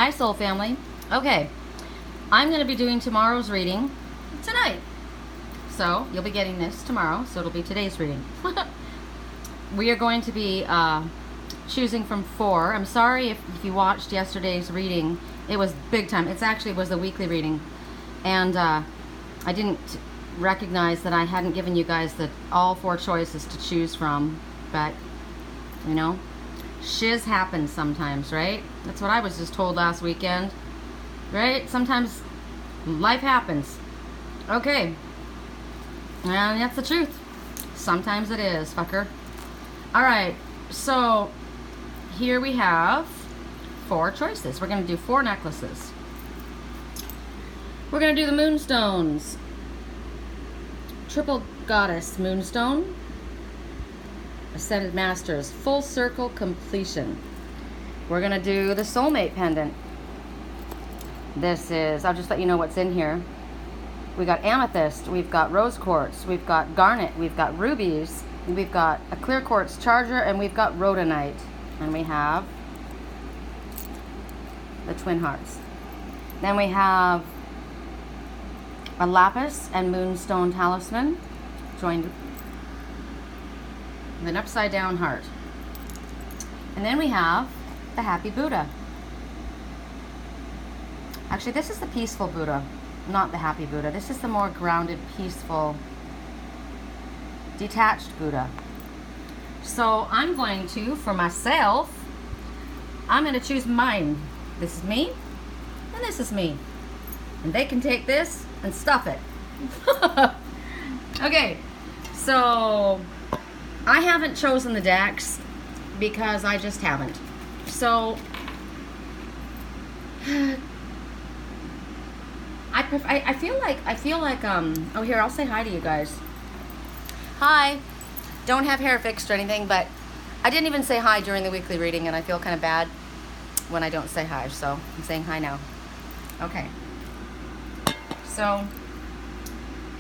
Hi, Soul Family. Okay, I'm going to be doing tomorrow's reading tonight. So you'll be getting this tomorrow, so it'll be today's reading. We are going to be choosing from 4. I'm sorry if you watched yesterday's reading. It was big time. It actually was a weekly reading. And I didn't recognize that I hadn't given you guys all 4 choices to choose from. But, you know, shiz happens sometimes, right? That's what I was just told last weekend. Right? Sometimes life happens. Okay. And that's the truth. Sometimes it is, fucker. Alright, so here we have 4 choices. We're going to do 4 necklaces. We're going to do the Moonstones. Triple Goddess Moonstone. Ascended Masters. Full Circle Completion. We're going to do the Soulmate Pendant. This is, I'll just let you know what's in here. We got amethyst, we've got rose quartz, we've got garnet, we've got rubies, we've got a clear quartz charger, and we've got rhodonite. And we have the twin hearts. Then we have a lapis and moonstone talisman joined with an upside down heart. And then we have the happy Buddha. Actually, this is the peaceful Buddha, not the happy Buddha. This is the more grounded, peaceful, detached Buddha. So I'm going to, for myself, I'm going to choose mine. This is me, and this is me. And they can take this and stuff it. Okay, so I haven't chosen the decks because I just haven't. So I feel like oh, here, I'll say hi to you guys. Hi. Don't have hair fixed or anything, but I didn't even say hi during the weekly reading, and I feel kind of bad when I don't say hi, so I'm saying hi now. Okay. So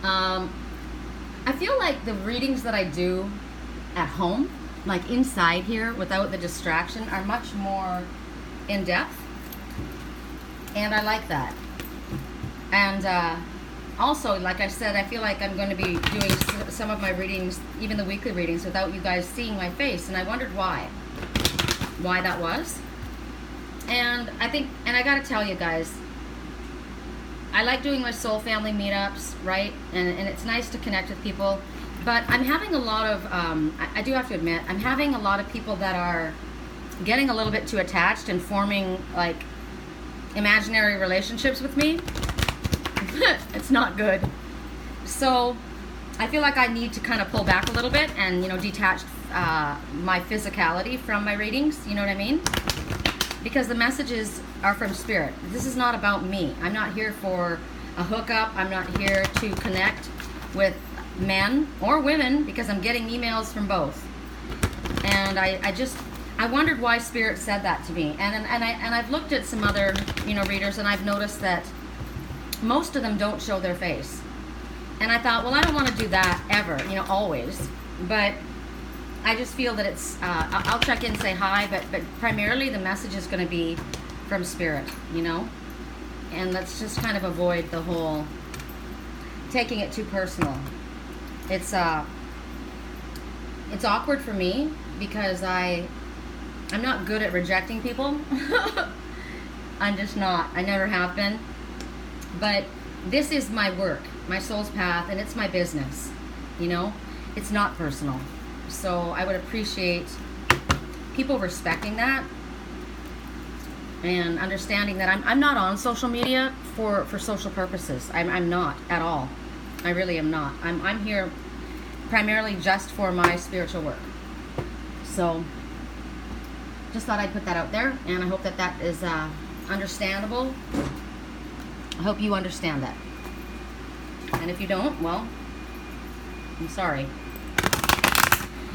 I feel like the readings that I do at home, like inside here without the distraction, are much more in depth, and I like that. And also, like I said, I feel like I'm going to be doing some of my readings, even the weekly readings, without you guys seeing my face. And I wondered why that was. And I think, and I got to tell you guys, I like doing my Soul Family meetups, right? And it's nice to connect with people. But I'm having a lot of, I do have to admit, I'm having a lot of people that are getting a little bit too attached and forming, like, imaginary relationships with me. It's not good. So I feel like I need to kind of pull back a little bit and, you know, detach my physicality from my readings. You know what I mean? Because the messages are from Spirit. This is not about me. I'm not here for a hookup. I'm not here to connect with men or women, because I'm getting emails from both. And I wondered why Spirit said that to me. And I've looked at some other, you know, readers, and I've noticed that most of them don't show their face. And I thought, well, I don't want to do that ever, you know, always. But I just feel that it's, I'll check in and say hi, but primarily the message is going to be from Spirit, you know? And let's just kind of avoid the whole taking it too personal. It's awkward for me because I'm not good at rejecting people. I'm just not. I never have been. But this is my work, my soul's path, and it's my business, you know? It's not personal. So I would appreciate people respecting that and understanding that I'm not on social media for social purposes. I'm not at all. I really am not. I'm here primarily just for my spiritual work. So just thought I'd put that out there, and I hope that that is understandable. I hope you understand that. And if you don't, well, I'm sorry.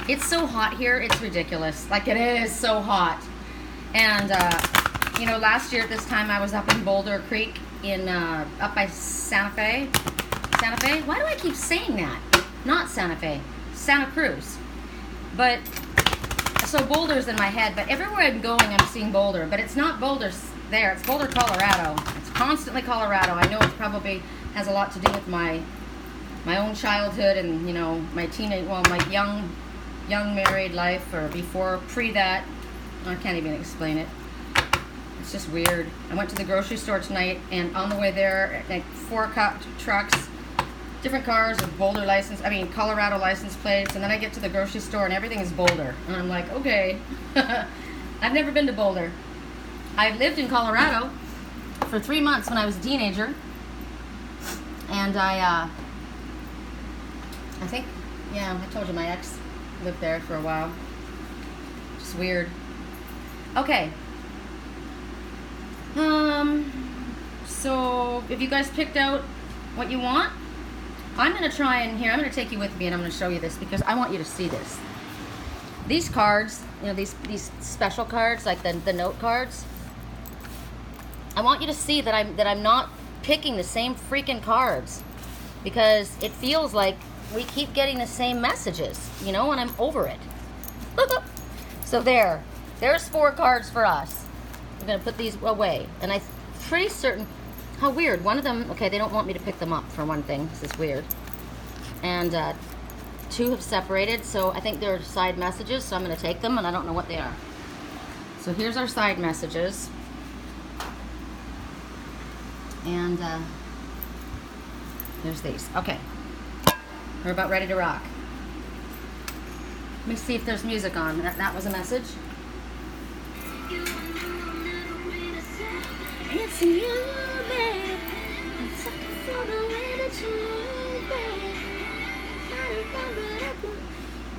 It's so hot here, it's ridiculous. Like, it is so hot. And, you know, last year at this time I was up in Boulder Creek up by Santa Fe. Santa Fe? Why do I keep saying that? Not Santa Fe. Santa Cruz. But so Boulder's in my head, but everywhere I'm going, I'm seeing Boulder. But it's not Boulder, there. It's Boulder, Colorado. It's constantly Colorado. I know it probably has a lot to do with my own childhood and, you know, my teenage, well, my young married life, or before, pre that. I can't even explain it. It's just weird. I went to the grocery store tonight, and on the way there, like 4 trucks, different cars with Boulder license, Colorado license plates, and then I get to the grocery store and everything is Boulder. And I'm like, okay. I've never been to Boulder. I lived in Colorado for 3 months when I was a teenager, and I think, yeah, I told you my ex lived there for a while. Just weird. Okay. So if you guys picked out what you want, I'm going to try and here, I'm going to take you with me and I'm going to show you this because I want you to see this. These cards, you know, these special cards, like the note cards, I want you to see that I'm not picking the same freaking cards, because it feels like we keep getting the same messages, you know, and I'm over it. So there's 4 cards for us. I'm going to put these away, and I'm pretty certain, how weird, one of them, okay, they don't want me to pick them up for one thing, this is weird, and 2 have separated, so I think they're side messages, so I'm going to take them, and I don't know what they are. So here's our side messages, and there's these. Okay, we're about ready to rock. Let me see if there's music on. That was a message. It's you, babe. I'm sucking for the way that you move, babe.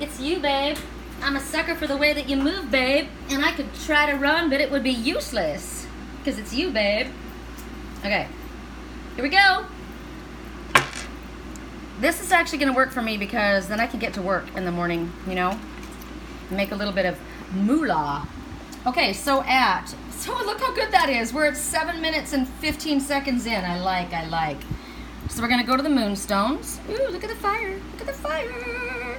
It's you, babe. I'm a sucker for the way that you move, babe. And I could try to run, but it would be useless. Because it's you, babe. Okay. Here we go. This is actually going to work for me because then I can get to work in the morning, you know. Make a little bit of moolah. Okay, so look how good that is. We're at 7 minutes and 15 seconds in. I like. So we're gonna go to the Moonstones. Ooh, look at the fire. Look at the fire.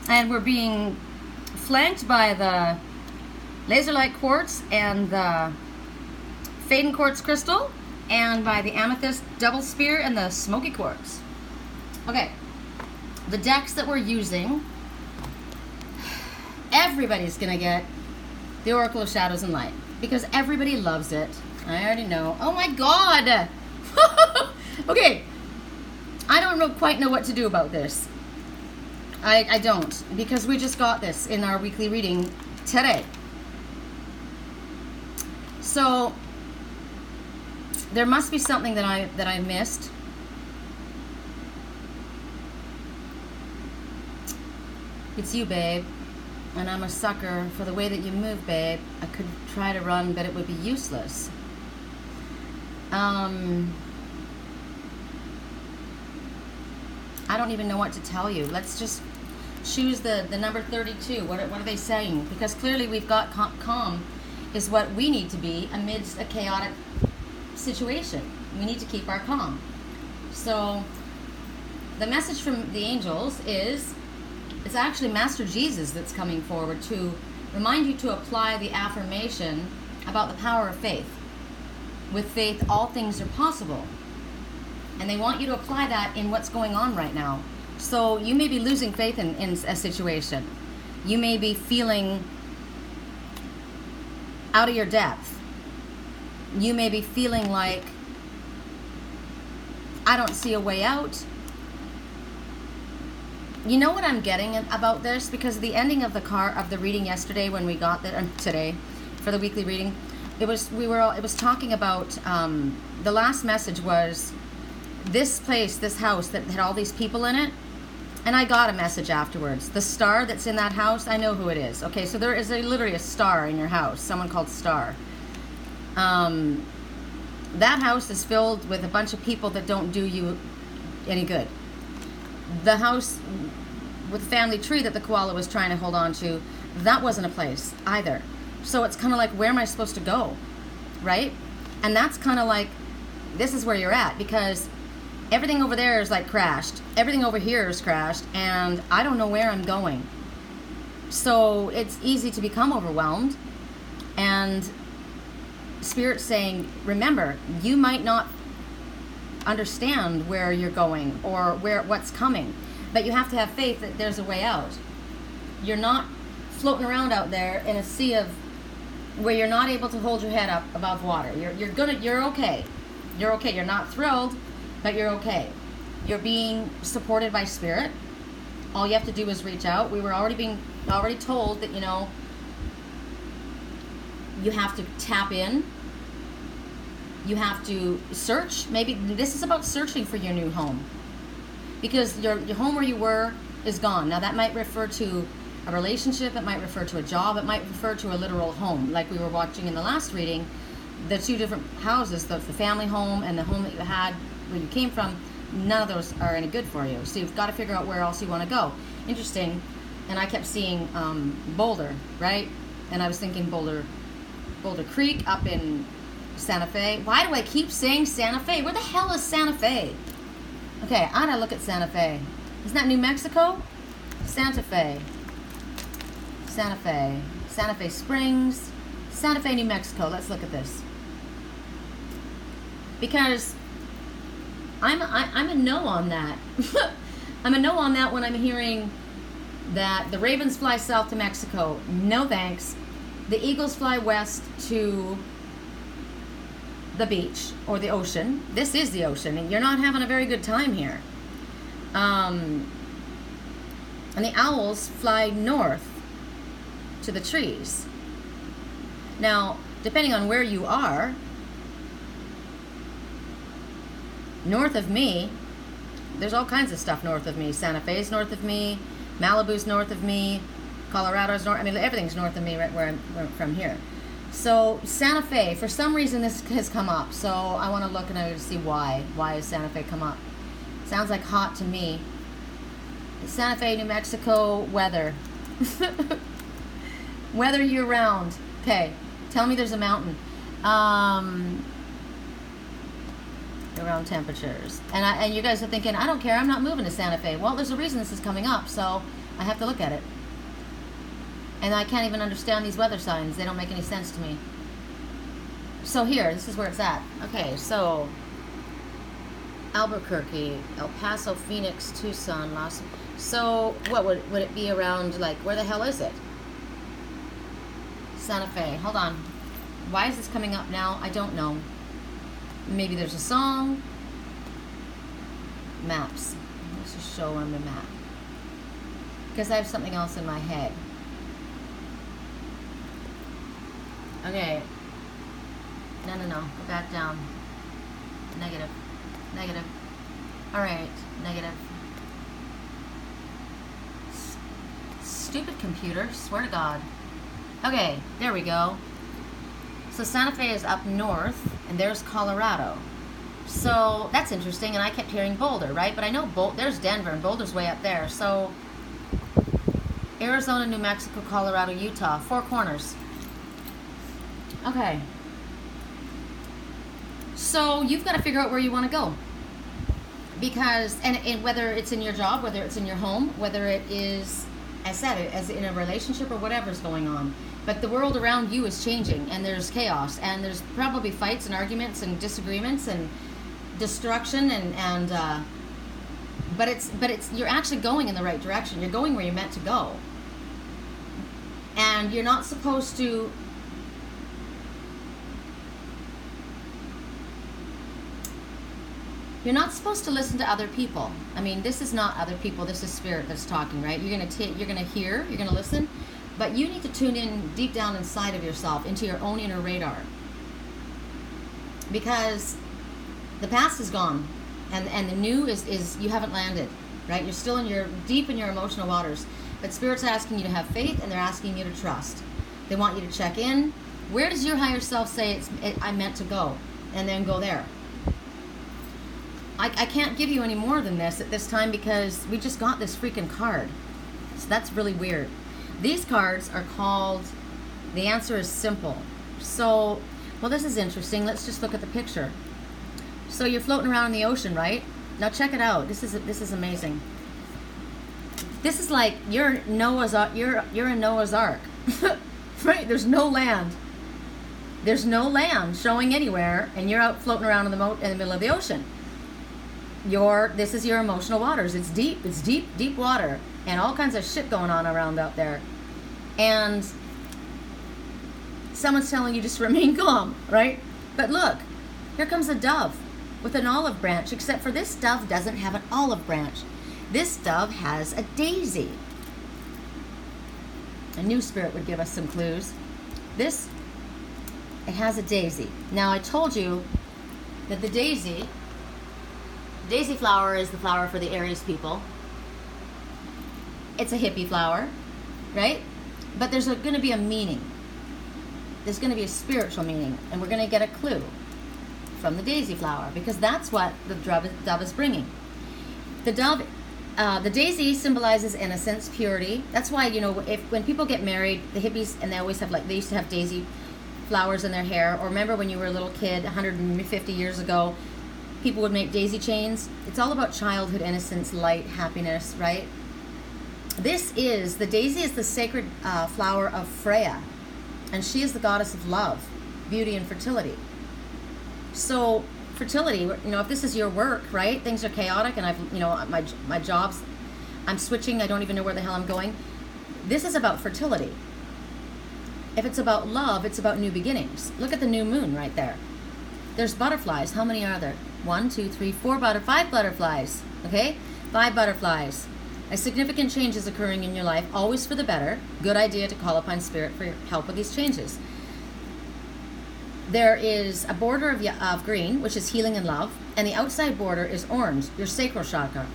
And we're being flanked by the laser light quartz and the Faden quartz crystal, and by the amethyst double spear and the smoky quartz. Okay, the decks that we're using, everybody's gonna get the Oracle of Shadows and Light, because everybody loves it. I already know. Oh my God! Okay, I don't quite know what to do about this. I don't, because we just got this in our weekly reading today. So there must be something that I missed. It's you, babe. And I'm a sucker for the way that you move, babe. I could try to run, but it would be useless. I don't even know what to tell you. Let's just choose the number 32. What are they saying? Because clearly we've got calm is what we need to be amidst a chaotic situation. We need to keep our calm. So the message from the angels is, it's actually Master Jesus that's coming forward to remind you to apply the affirmation about the power of faith. With faith, all things are possible. And they want you to apply that in what's going on right now. So you may be losing faith in a situation. You may be feeling out of your depth. You may be feeling like, I don't see a way out. You know what I'm getting about this? Because the ending of the reading yesterday, when we got there, today for the weekly reading, it was talking about the last message was this place, this house that had all these people in it, and I got a message afterwards. The star that's in that house, I know who it is. Okay, so there is literally a star in your house, someone called Star. That house is filled with a bunch of people that don't do you any good. The house with the family tree that the koala was trying to hold on to, that wasn't a place either. So it's kind of like, where am I supposed to go, right? And that's kind of like, this is where you're at, because everything over there is like crashed. Everything over here is crashed, and I don't know where I'm going. So it's easy to become overwhelmed, and Spirit's saying, remember, you might not understand where you're going or what's coming, but you have to have faith that there's a way out. You're not floating around out there in a sea of where you're not able to hold your head up above water. You're okay. You're okay. You're not thrilled, but you're okay. You're being supported by Spirit. All you have to do is reach out. We were already told that, you know, you have to tap in. You have to search. Maybe this is about searching for your new home, because your home where you were is gone. Now that might refer to a relationship, it might refer to a job, it might refer to a literal home, like we were watching in the last reading, the two different houses, the family home and the home that you had where you came from. None of those are any good for you, so you've got to figure out where else you want to go. Interesting. And I kept seeing Boulder, right? And I was thinking Boulder Creek up in Santa Fe. Why do I keep saying Santa Fe? Where the hell is Santa Fe? Okay, I gotta look at Santa Fe. Isn't that New Mexico? Santa Fe. Santa Fe. Santa Fe Springs. Santa Fe, New Mexico. Let's look at this. Because I'm a no on that. I'm a no on that when I'm hearing that the ravens fly south to Mexico. No thanks. The eagles fly west to the beach or the ocean. This is the ocean, and you're not having a very good time here. And the owls fly north to the trees. Now, depending on where you are, north of me, there's all kinds of stuff north of me. Santa Fe's north of me, Malibu's north of me, Colorado's north. I mean, everything's north of me right where I'm from here. So Santa Fe, for some reason this has come up. So I want to look and I see why. Why has Santa Fe come up? Sounds like hot to me. Santa Fe, New Mexico weather. Weather year round. Okay, tell me there's a mountain. Around temperatures. And you guys are thinking, I don't care, I'm not moving to Santa Fe. Well, there's a reason this is coming up, so I have to look at it. And I can't even understand these weather signs. They don't make any sense to me. So here, this is where it's at. Okay, so Albuquerque, El Paso, Phoenix, Tucson, Los. So what would it be around, like, where the hell is it? Santa Fe. Hold on. Why is this coming up now? I don't know. Maybe there's a song. Maps. Let's just show on the map. Because I have something else in my head. Okay. No. Go back down. Negative. Negative. Alright. Negative. Stupid computer. Swear to God. Okay. There we go. So Santa Fe is up north, and there's Colorado. So that's interesting, and I kept hearing Boulder, right? But I know there's Denver, and Boulder's way up there. So Arizona, New Mexico, Colorado, Utah, 4 corners. Okay. So you've got to figure out where you want to go. Because, and whether it's in your job, whether it's in your home, whether it is, as said, as in a relationship or whatever's going on. But the world around you is changing, and there's chaos, and there's probably fights and arguments and disagreements and destruction, but it's you're actually going in the right direction. You're going where you're meant to go, and you're not supposed to. You're not supposed to listen to other people. I mean, this is not other people. This is Spirit that's talking, right? You're gonna hear. You're gonna listen. But you need to tune in deep down inside of yourself, into your own inner radar. Because the past is gone, and the new is you haven't landed, right? You're still deep in your emotional waters. But Spirit's asking you to have faith, and they're asking you to trust. They want you to check in. Where does your higher self say I'm meant to go? And then go there. I can't give you any more than this at this time because we just got this freaking card. So that's really weird. These cards are called, the answer is simple. So, well, this is interesting. Let's just look at the picture. So you're floating around in the ocean, right? Now check it out. This is amazing. This is like you're in Noah's Ark, right? There's no land. There's no land showing anywhere, and you're out floating around in the middle of the ocean. This is your emotional waters. It's deep. It's deep, deep water, and all kinds of shit going on around out there. And someone's telling you just remain calm, right? But look, here comes a dove with an olive branch, except for this dove doesn't have an olive branch. This dove has a daisy. A new spirit would give us some clues. It has a daisy. Now, I told you that the daisy flower is the flower for the Aries people. It's a hippie flower, right? But there's going to be a meaning. There's going to be a spiritual meaning, and we're going to get a clue from the daisy flower, because that's what the dove is bringing. The daisy symbolizes innocence, purity. That's why, when people get married, the hippies, and they used to have daisy flowers in their hair. Or remember when you were a little kid 150 years ago, people would make daisy chains. It's all about childhood innocence, light, happiness, right? The daisy is the sacred flower of Freya, and she is the goddess of love, beauty, and fertility. So fertility, if this is your work, right? Things are chaotic, and my jobs, I'm switching, I don't even know where the hell I'm going. This is about fertility. If it's about love, it's about new beginnings. Look at the new moon right there. There's butterflies. How many are there? 1, 2, 3, 4, 5 butterflies. Okay? 5 butterflies. A significant change is occurring in your life, always for the better. Good idea to call upon Spirit for help with these changes. There is a border of green, which is healing and love, and the outside border is orange, your sacral chakra,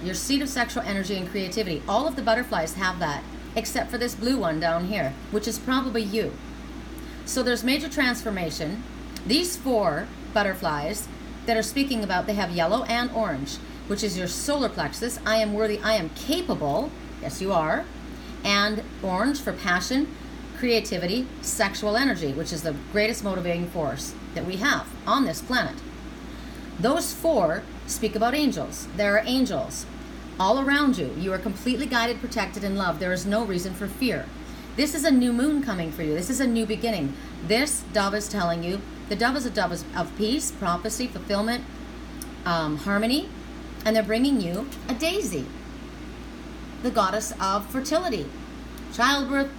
your seat of sexual energy and creativity. All of the butterflies have that, except for this blue one down here, which is probably you. So there's major transformation. These 4 butterflies that are speaking about, they have yellow and orange, which is your solar plexus. I am worthy, I am capable. Yes, you are. And orange for passion, creativity, sexual energy, which is the greatest motivating force that we have on this planet. Those 4 speak about angels. There are angels all around you. You are completely guided, protected, and loved. There is no reason for fear. This is a new moon coming for you. This is a new beginning. This dove is telling you, the dove is a dove of peace, prophecy, fulfillment, harmony, and they're bringing you a daisy, the goddess of fertility, childbirth,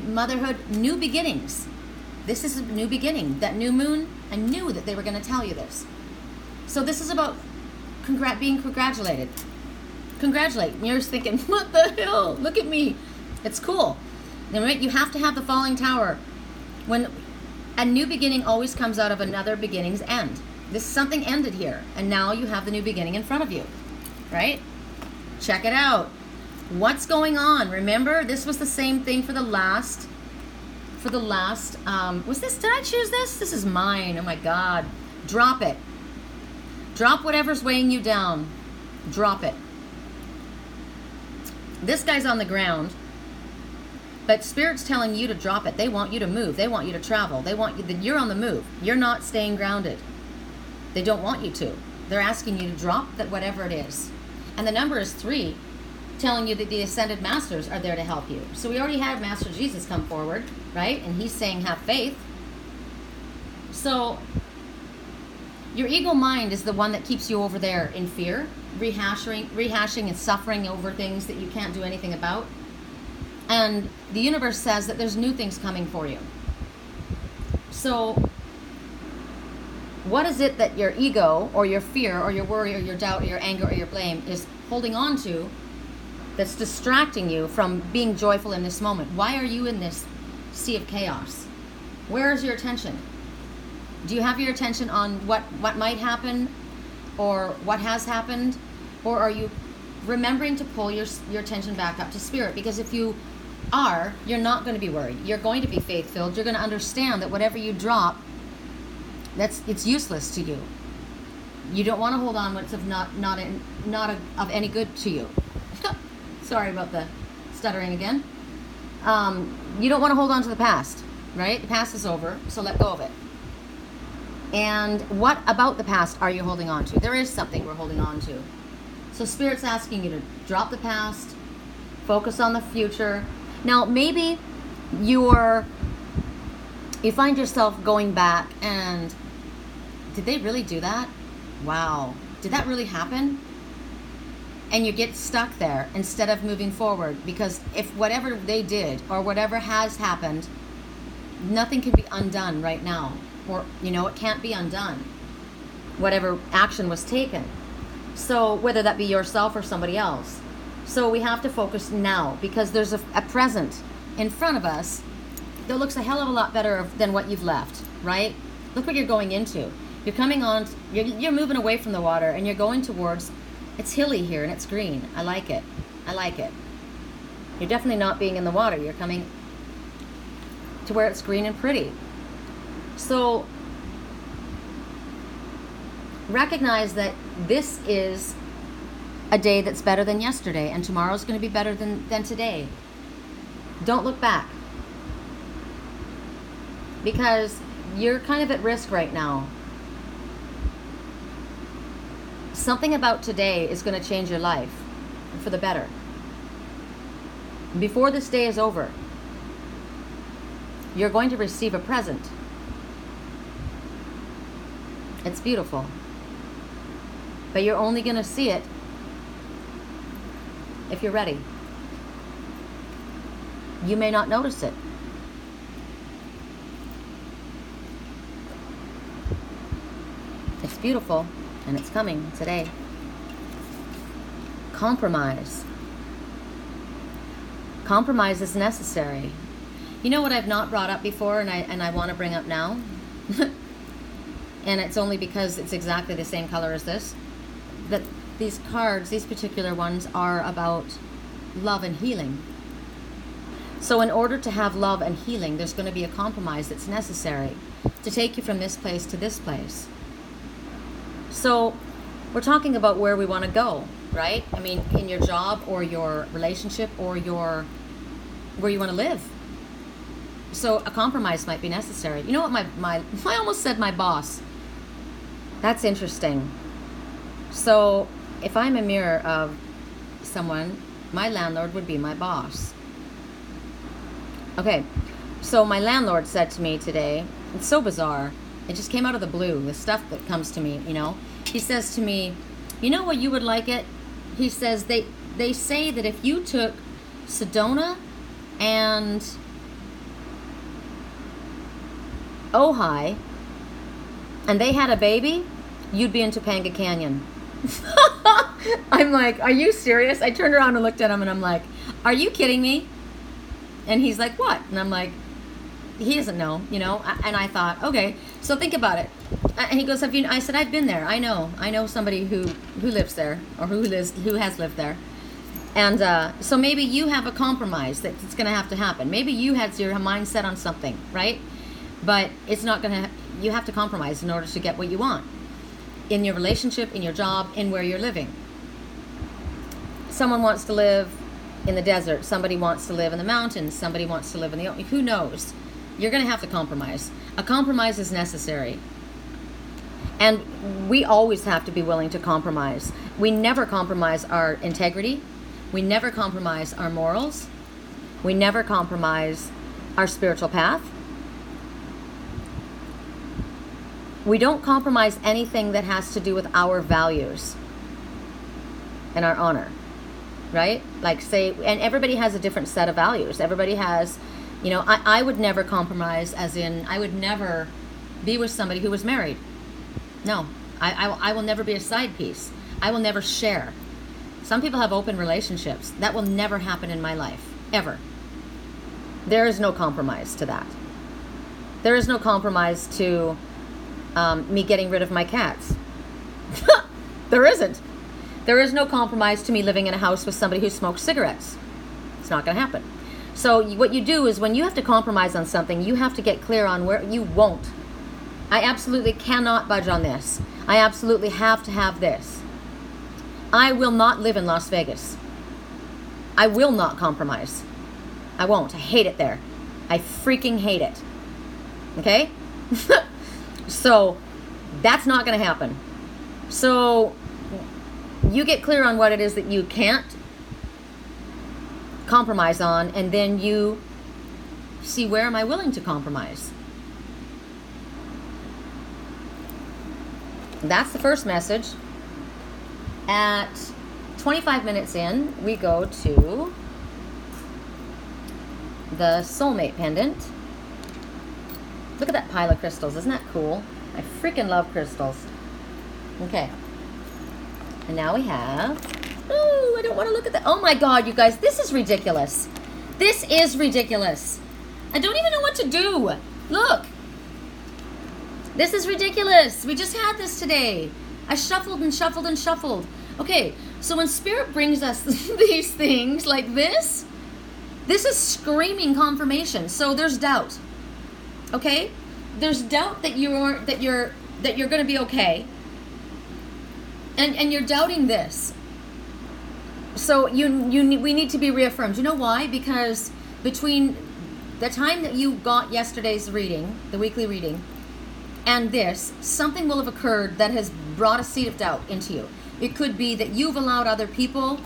motherhood, new beginnings. This is a new beginning. That new moon, I knew that they were going to tell you this. So this is about being congratulated. Congratulate. You're thinking, what the hell? Look at me. It's cool. Then you have to have the falling tower. When a new beginning always comes out of another beginning's end. Something ended here, and now you have the new beginning in front of you, right? Check it out. What's going on? Remember, this was the same thing for the last, did I choose this? This is mine. Oh my God. Drop it. Drop whatever's weighing you down. Drop it. This guy's on the ground, but Spirit's telling you to drop it. They want you to move. They want you to travel. They want you, you're on the move. You're not staying grounded. They don't want you to. They're asking you to drop that whatever it is. And the number is 3, telling you that the ascended masters are there to help you. So we already had Master Jesus come forward, right? And he's saying, have faith. So your ego mind is the one that keeps you over there in fear, rehashing and suffering over things that you can't do anything about. And the universe says that there's new things coming for you. So what is it that your ego or your fear or your worry or your doubt or your anger or your blame is holding on to that's distracting you from being joyful in this moment? Why are you in this sea of chaos? Where is your attention? Do you have your attention on what might happen or what has happened? Or are you remembering to pull your attention back up to Spirit? Because if you are, you're not going to be worried. You're going to be faith-filled. You're going to understand that whatever you drop, it's useless to you. You don't want to hold on what's not of any good to you. Sorry about the stuttering again. You don't want to hold on to the past, right? The past is over, so let go of it. And what about the past are you holding on to? There is something we're holding on to. So Spirit's asking you to drop the past, focus on the future. Now, maybe you're You find yourself going back and, did they really do that? Wow. Did that really happen? And you get stuck there instead of moving forward, because if whatever they did or whatever has happened, nothing can be undone right now, or it can't be undone, whatever action was taken. So whether that be yourself or somebody else. So we have to focus now, because there's a present in front of us that looks a hell of a lot better than what you've left, right? Look what you're going into. You're coming on, you're moving away from the water, and you're going towards, it's hilly here and it's green. I like it. I like it. You're definitely not being in the water. You're coming to where it's green and pretty. So recognize that this is a day that's better than yesterday, and tomorrow's going to be better than today. Don't look back, because you're kind of at risk right now. Something about today is going to change your life for the better. Before this day is over, you're going to receive a present. It's beautiful. But you're only going to see it if you're ready. You may not notice it. It's beautiful, and it's coming today. Compromise. Compromise is necessary. You know what I've not brought up before, and I want to bring up now? And it's only because it's exactly the same color as this. That these cards, these particular ones, are about love and healing. So in order to have love and healing, there's going to be a compromise that's necessary to take you from this place to this place. So we're talking about where we want to go, right? I mean, in your job or your relationship or where you want to live. So a compromise might be necessary. You know what, I almost said my boss. That's interesting. So if I'm a mirror of someone, my landlord would be my boss. Okay, so my landlord said to me today, it's so bizarre, it just came out of the blue, the stuff that comes to me, He says to me, you know what you would like it? He says, they say that if you took Sedona and Ojai and they had a baby, you'd be in Topanga Canyon. I'm like, are you serious? I turned around and looked at him and I'm like, are you kidding me? And he's like, what? And I'm like, he doesn't know, and I thought, okay, so think about it. And he goes, I said, I've been there. I know somebody who lives there, or who has lived there. And so maybe you have a compromise that's going to have to happen. Maybe you had your mind set on something, right? But it's not going to, you have to compromise in order to get what you want. In your relationship, in your job, in where you're living. Someone wants to live in the desert. Somebody wants to live in the mountains. Somebody wants to live in the ocean. Who knows? You're going to have to compromise. A compromise is necessary. And we always have to be willing to compromise. We never compromise our integrity. We never compromise our morals. We never compromise our spiritual path. We don't compromise anything that has to do with our values and our honor, right? Like say, and everybody has a different set of values. Everybody has, I would never compromise, as in I would never be with somebody who was married. No, I will never be a side piece. I will never share. Some people have open relationships. That will never happen in my life, ever. There is no compromise to that. There is no compromise to me getting rid of my cats. There isn't. There is no compromise to me living in a house with somebody who smokes cigarettes. It's not going to happen. So what you do is when you have to compromise on something, you have to get clear on where you won't. I absolutely cannot budge on this. I absolutely have to have this. I will not live in Las Vegas. I will not compromise. I won't. I hate it there. I freaking hate it. Okay? So that's not going to happen. So you get clear on what it is that you can't compromise on, and then you see, where am I willing to compromise? That's the first message. At 25 minutes in, we go to the soulmate pendant. Look at that pile of crystals. Isn't that cool? I freaking love crystals. Okay. And now we have... Oh, I don't want to look at that. Oh my God, you guys. This is ridiculous. This is ridiculous. I don't even know what to do. Look. This is ridiculous. We just had this today. I shuffled and shuffled and shuffled. Okay, so when Spirit brings us these things like this is screaming confirmation. So there's doubt. Okay? There's doubt that you're going to be okay. And you're doubting this. So we need to be reaffirmed. You know why? Because between the time that you got yesterday's reading, the weekly reading, and this, something will have occurred that has brought a seed of doubt into you. It could be that you've allowed other people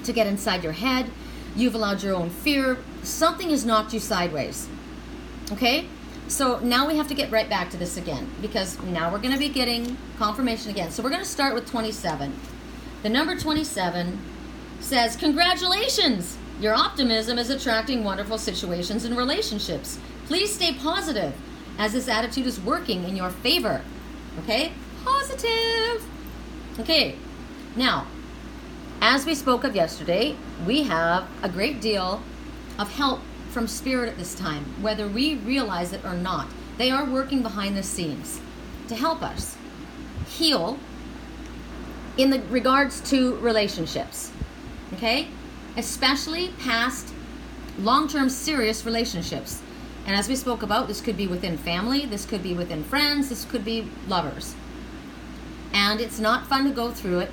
to get inside your head. You've allowed your own fear. Something has knocked you sideways. Okay? So now we have to get right back to this again, because now we're going to be getting confirmation again. So we're going to start with 27. The number 27 says, congratulations! Your optimism is attracting wonderful situations and relationships. Please stay positive, as this attitude is working in your favor. Okay? Positive! Okay, now, as we spoke of yesterday, we have a great deal of help from Spirit at this time, whether we realize it or not. They are working behind the scenes to help us heal in the regards to relationships, okay? Especially past long-term serious relationships. And as we spoke about, this could be within family, this could be within friends, this could be lovers. And it's not fun to go through it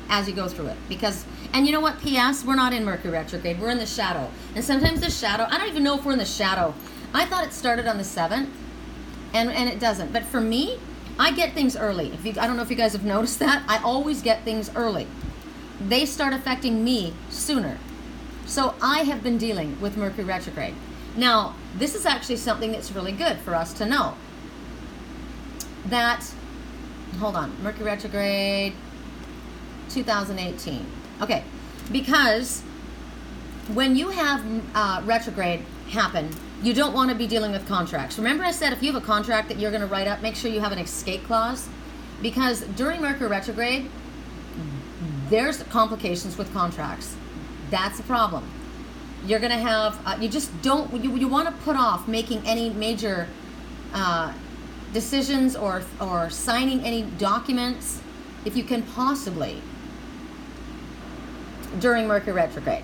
as you go through it. Because, and you know what, P.S., we're not in Mercury retrograde, we're in the shadow. And sometimes the shadow, I don't even know if we're in the shadow. I thought it started on the 7th, and it doesn't. But for me, I get things early. I don't know if you guys have noticed that. I always get things early. They start affecting me sooner. So I have been dealing with Mercury retrograde. Now, this is actually something that's really good for us to know. That, hold on, Mercury retrograde, 2018. Okay, because when you have retrograde happen, you don't want to be dealing with contracts. Remember I said if you have a contract that you're going to write up, make sure you have an escape clause, because during Mercury retrograde, there's complications with contracts. That's a problem. You're going to have, you just don't, you want to put off making any major decisions or signing any documents if you can possibly during Mercury retrograde.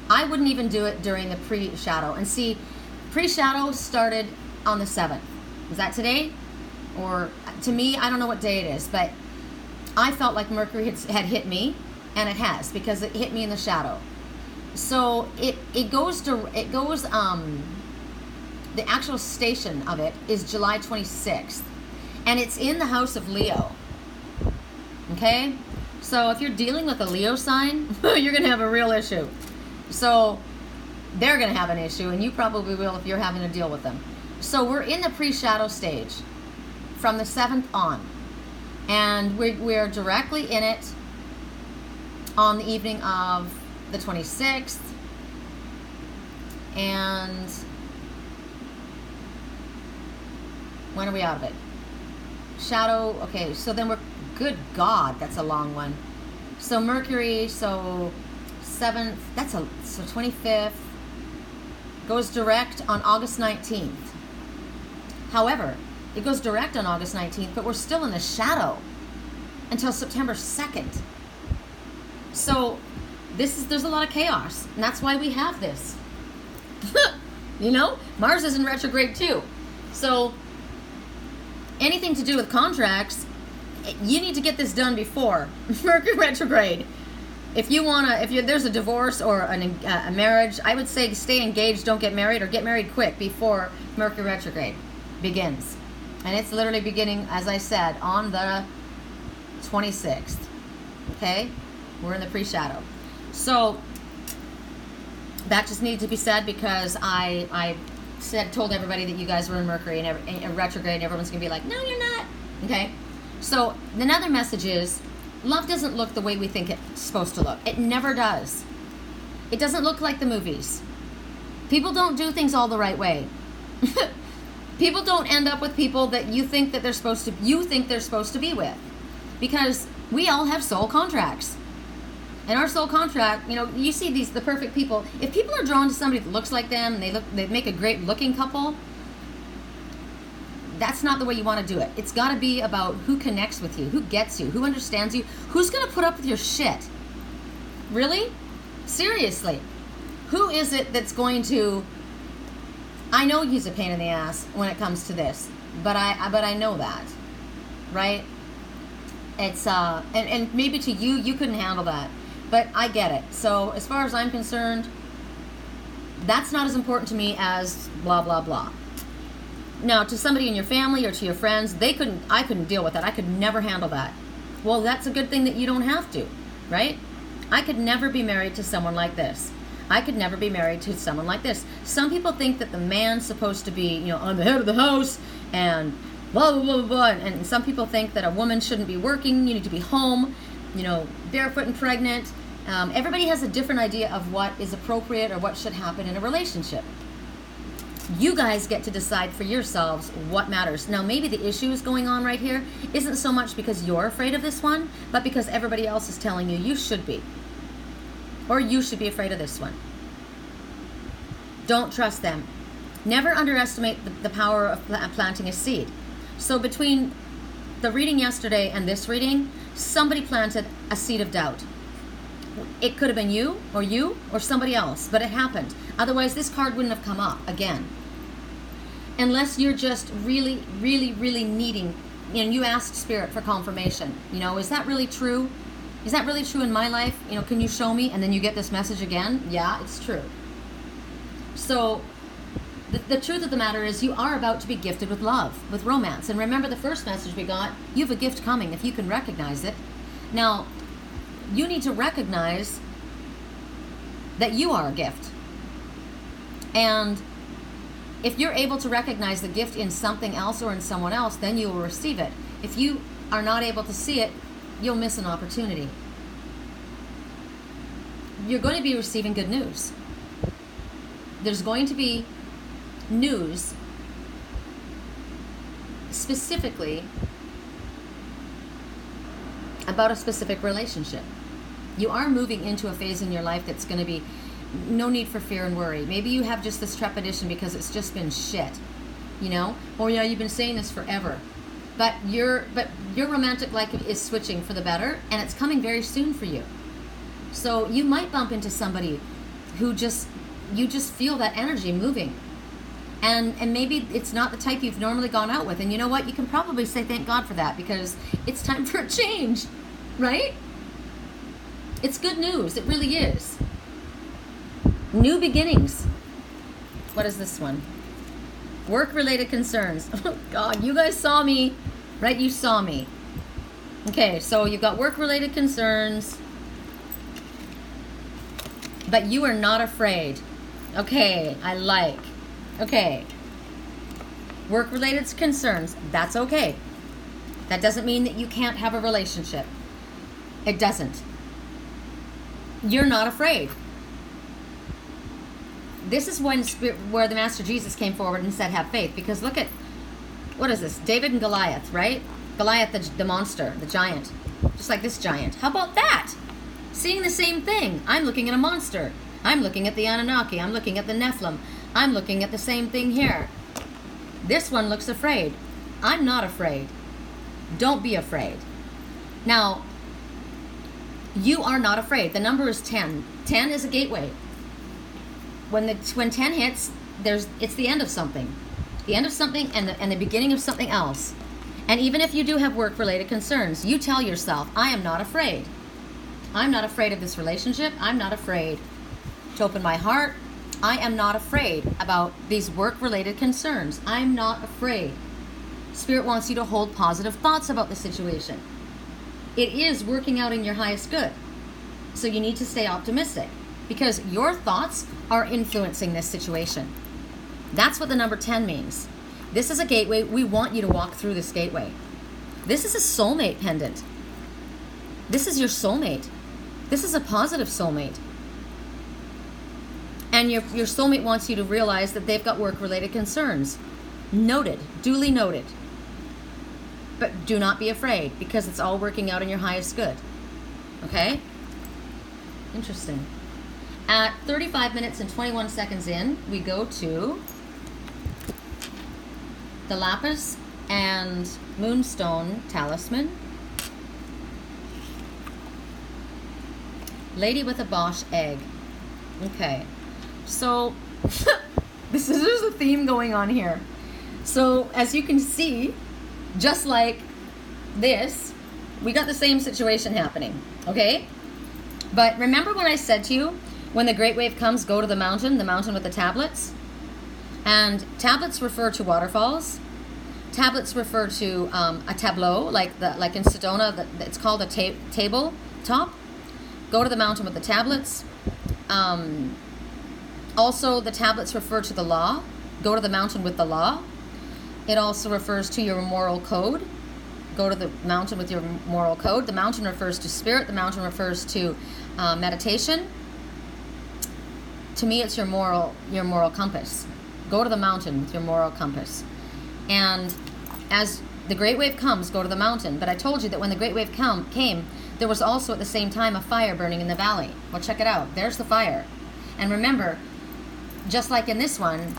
I wouldn't even do it during the pre-shadow. And see, pre-shadow started on the 7th. Is that today? Or to me, I don't know what day it is, but I felt like Mercury had hit me, and it has, because it hit me in the shadow. So it goes, the actual station of it is July 26th, and it's in the house of Leo. Okay? So if you're dealing with a Leo sign, you're going to have a real issue. So they're going to have an issue, and you probably will if you're having to deal with them. So we're in the pre-shadow stage from the 7th on, and we're directly in it on the evening of the 26th, and when are we out of it? Shadow, okay, so then we're, good God, that's a long one. So Mercury, so 7th, so 25th, goes direct on August 19th. However, it goes direct on August 19th, but we're still in the shadow until September 2nd. So there's a lot of chaos, and that's why we have this. You know, Mars is in retrograde too. So anything to do with contracts, you need to get this done before Mercury retrograde. If there's a divorce or a marriage, I would say stay engaged, don't get married, or get married quick before Mercury retrograde begins. And it's literally beginning, as I said, on the 26th. Okay? We're in the pre-shadow. So that just needed to be said, because I told everybody that you guys were in Mercury and retrograde, and everyone's going to be like, no, you're not. Okay? So another message is, love doesn't look the way we think it's supposed to look. It never does. It doesn't look like the movies. People don't do things all the right way. People don't end up with people that you think they're supposed to be with, because we all have soul contracts. And our soul contract, you see the perfect people. If people are drawn to somebody that looks like them and they make a great looking couple, that's not the way you want to do it. It's got to be about who connects with you, who gets you, who understands you, who's going to put up with your shit. Really? Seriously. Who is it that's going to... I know he's a pain in the ass when it comes to this, but I know that, right? It's and maybe to you couldn't handle that, but I get it. So as far as I'm concerned, that's not as important to me as blah blah blah. Now, to somebody in your family or to your friends, I couldn't deal with that. I could never handle that. Well, that's a good thing that you don't have to, right? I could never be married to someone like this. I could never be married to someone like this. Some people think that the man's supposed to be, on the head of the house and blah, blah, blah, blah. And some people think that a woman shouldn't be working. You need to be home, barefoot and pregnant. Everybody has a different idea of what is appropriate or what should happen in a relationship. You guys get to decide for yourselves what matters. Now, maybe the issue is going on right here isn't so much because you're afraid of this one, but because everybody else is telling you should be. Or you should be afraid of this one. Don't trust them. Never underestimate the power of planting a seed. So between the reading yesterday and this reading, somebody planted a seed of doubt. It could have been you or somebody else, but it happened. Otherwise, this card wouldn't have come up again. Unless you're just really, really, really needing, you ask Spirit for confirmation. Is that really true? Is that really true in my life? Can you show me? And then you get this message again. Yeah, it's true. So the truth of the matter is, you are about to be gifted with love, with romance. And remember the first message we got, you have a gift coming if you can recognize it. Now, you need to recognize that you are a gift. And if you're able to recognize the gift in something else or in someone else, then you will receive it. If you are not able to see it, you'll miss an opportunity. You're going to be receiving good news. There's going to be news specifically about a specific relationship. You are moving into a phase in your life that's going to be no need for fear and worry. Maybe you have just this trepidation because it's just been shit, or you've been saying this forever. But your romantic life is switching for the better, and it's coming very soon for you. So you might bump into somebody who you just feel that energy moving. And maybe it's not the type you've normally gone out with. And you know what? You can probably say thank God for that, because it's time for a change, right? It's good news. It really is. New beginnings. What is this one? Work-related concerns. Oh, God, you guys saw me, right? You saw me. Okay, so you've got work-related concerns, but you are not afraid. Okay, I like. Okay. Work-related concerns, that's okay. That doesn't mean that you can't have a relationship. It doesn't. You're not afraid. This is where the Master Jesus came forward and said, have faith. Because look at, what is this? David and Goliath, right? Goliath, the monster, the giant. Just like this giant. How about that? Seeing the same thing. I'm looking at a monster. I'm looking at the Anunnaki. I'm looking at the Nephilim. I'm looking at the same thing here. This one looks afraid. I'm not afraid. Don't be afraid. Now, you are not afraid. The number is 10. 10 is a gateway. When 10 hits, it's the end of something. The end of something and the beginning of something else. And even if you do have work-related concerns, you tell yourself, I am not afraid. I'm not afraid of this relationship. I'm not afraid to open my heart. I am not afraid about these work-related concerns. I'm not afraid. Spirit wants you to hold positive thoughts about the situation. It is working out in your highest good. So you need to stay optimistic, because your thoughts are influencing this situation. That's what the number 10 means. This is a gateway. We want you to walk through this gateway. This is a soulmate pendant. This is your soulmate. This is a positive soulmate. And your soulmate wants you to realize that they've got work-related concerns. Noted, duly noted. But do not be afraid, because it's all working out in your highest good. Okay? Interesting. At 35 minutes and 21 seconds in, we go to the Lapis and Moonstone Talisman. Lady with a Bosch egg. Okay. So, there's a theme going on here. So, as you can see, just like this, we got the same situation happening, okay? But remember when I said to you, when the great wave comes, go to the mountain with the tablets? And tablets refer to waterfalls. Tablets refer to a tableau, like in Sedona, it's called a table top. Go to the mountain with the tablets. Also, the tablets refer to the law. Go to the mountain with the law. It also refers to your moral code. Go to the mountain with your moral code. The mountain refers to spirit. The mountain refers to meditation. To me, it's your moral compass. Go to the mountain with your moral compass. And as the great wave comes, go to the mountain. But I told you that when the great wave came, there was also at the same time a fire burning in the valley. Well, check it out. There's the fire. And remember, just like in this one,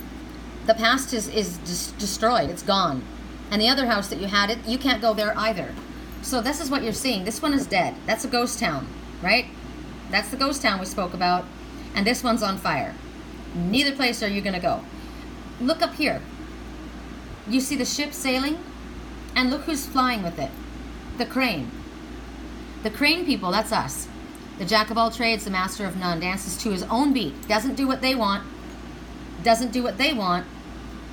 the past is destroyed. It's gone. And the other house that you had, you can't go there either. So this is what you're seeing. This one is dead. That's a ghost town, right? That's the ghost town we spoke about. And this one's on fire. Neither place are you going to go. Look up here. You see the ship sailing? And look who's flying with it. The crane. The crane people, that's us. The jack of all trades, the master of none, dances to his own beat. Doesn't do what they want. Doesn't do what they want.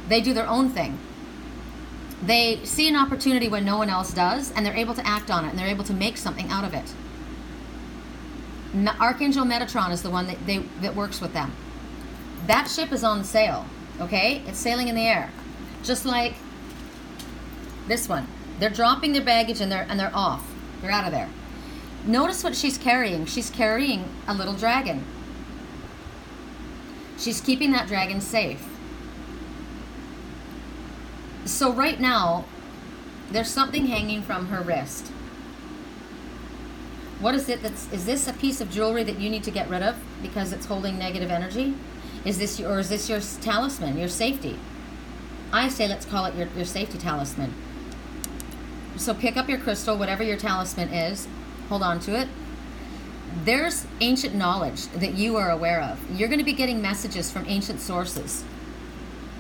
They do their own thing. They see an opportunity when no one else does, and they're able to act on it, and they're able to make something out of it. Archangel Metatron is the one that works with them. That ship is on sail, okay? It's sailing in the air. Just like this one. They're dropping their baggage and they're off. They're out of there. Notice what she's carrying. She's carrying a little dragon. She's keeping that dragon safe. So right now, there's something hanging from her wrist. What is it? Is this a piece of jewelry that you need to get rid of because it's holding negative energy? Is this your talisman, your safety? I say let's call it your safety talisman. So pick up your crystal, whatever your talisman is, hold on to it. There's ancient knowledge that you are aware of. You're going to be getting messages from ancient sources.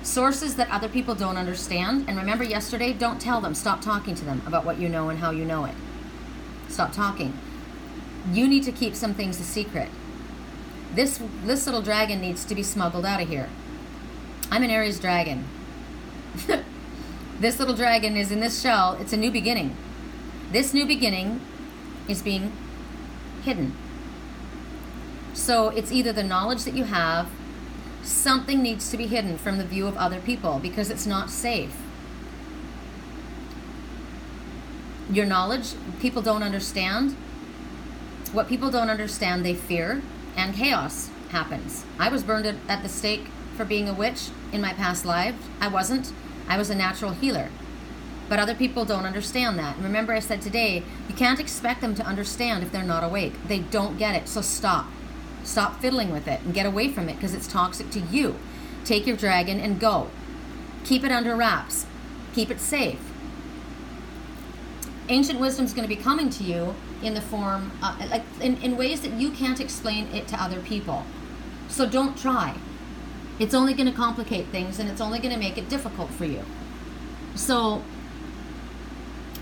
Sources that other people don't understand. And remember yesterday, don't tell them. Stop talking to them about what you know and how you know it. Stop talking. You need to keep some things a secret. This little dragon needs to be smuggled out of here. I'm an Aries dragon. This little dragon is in this shell. It's a new beginning. This new beginning is being hidden. So it's either the knowledge that you have, something needs to be hidden from the view of other people because it's not safe. Your knowledge, people don't understand. What people don't understand, they fear, and chaos happens. I was burned at the stake for being a witch in my past life. I wasn't. I was a natural healer. But other people don't understand that. And remember I said today, you can't expect them to understand if they're not awake. They don't get it. So stop. Stop fiddling with it and get away from it because it's toxic to you. Take your dragon and go. Keep it under wraps. Keep it safe. Ancient wisdom is going to be coming to you in the form, in ways that you can't explain it to other people. So don't try. It's only going to complicate things and it's only going to make it difficult for you. So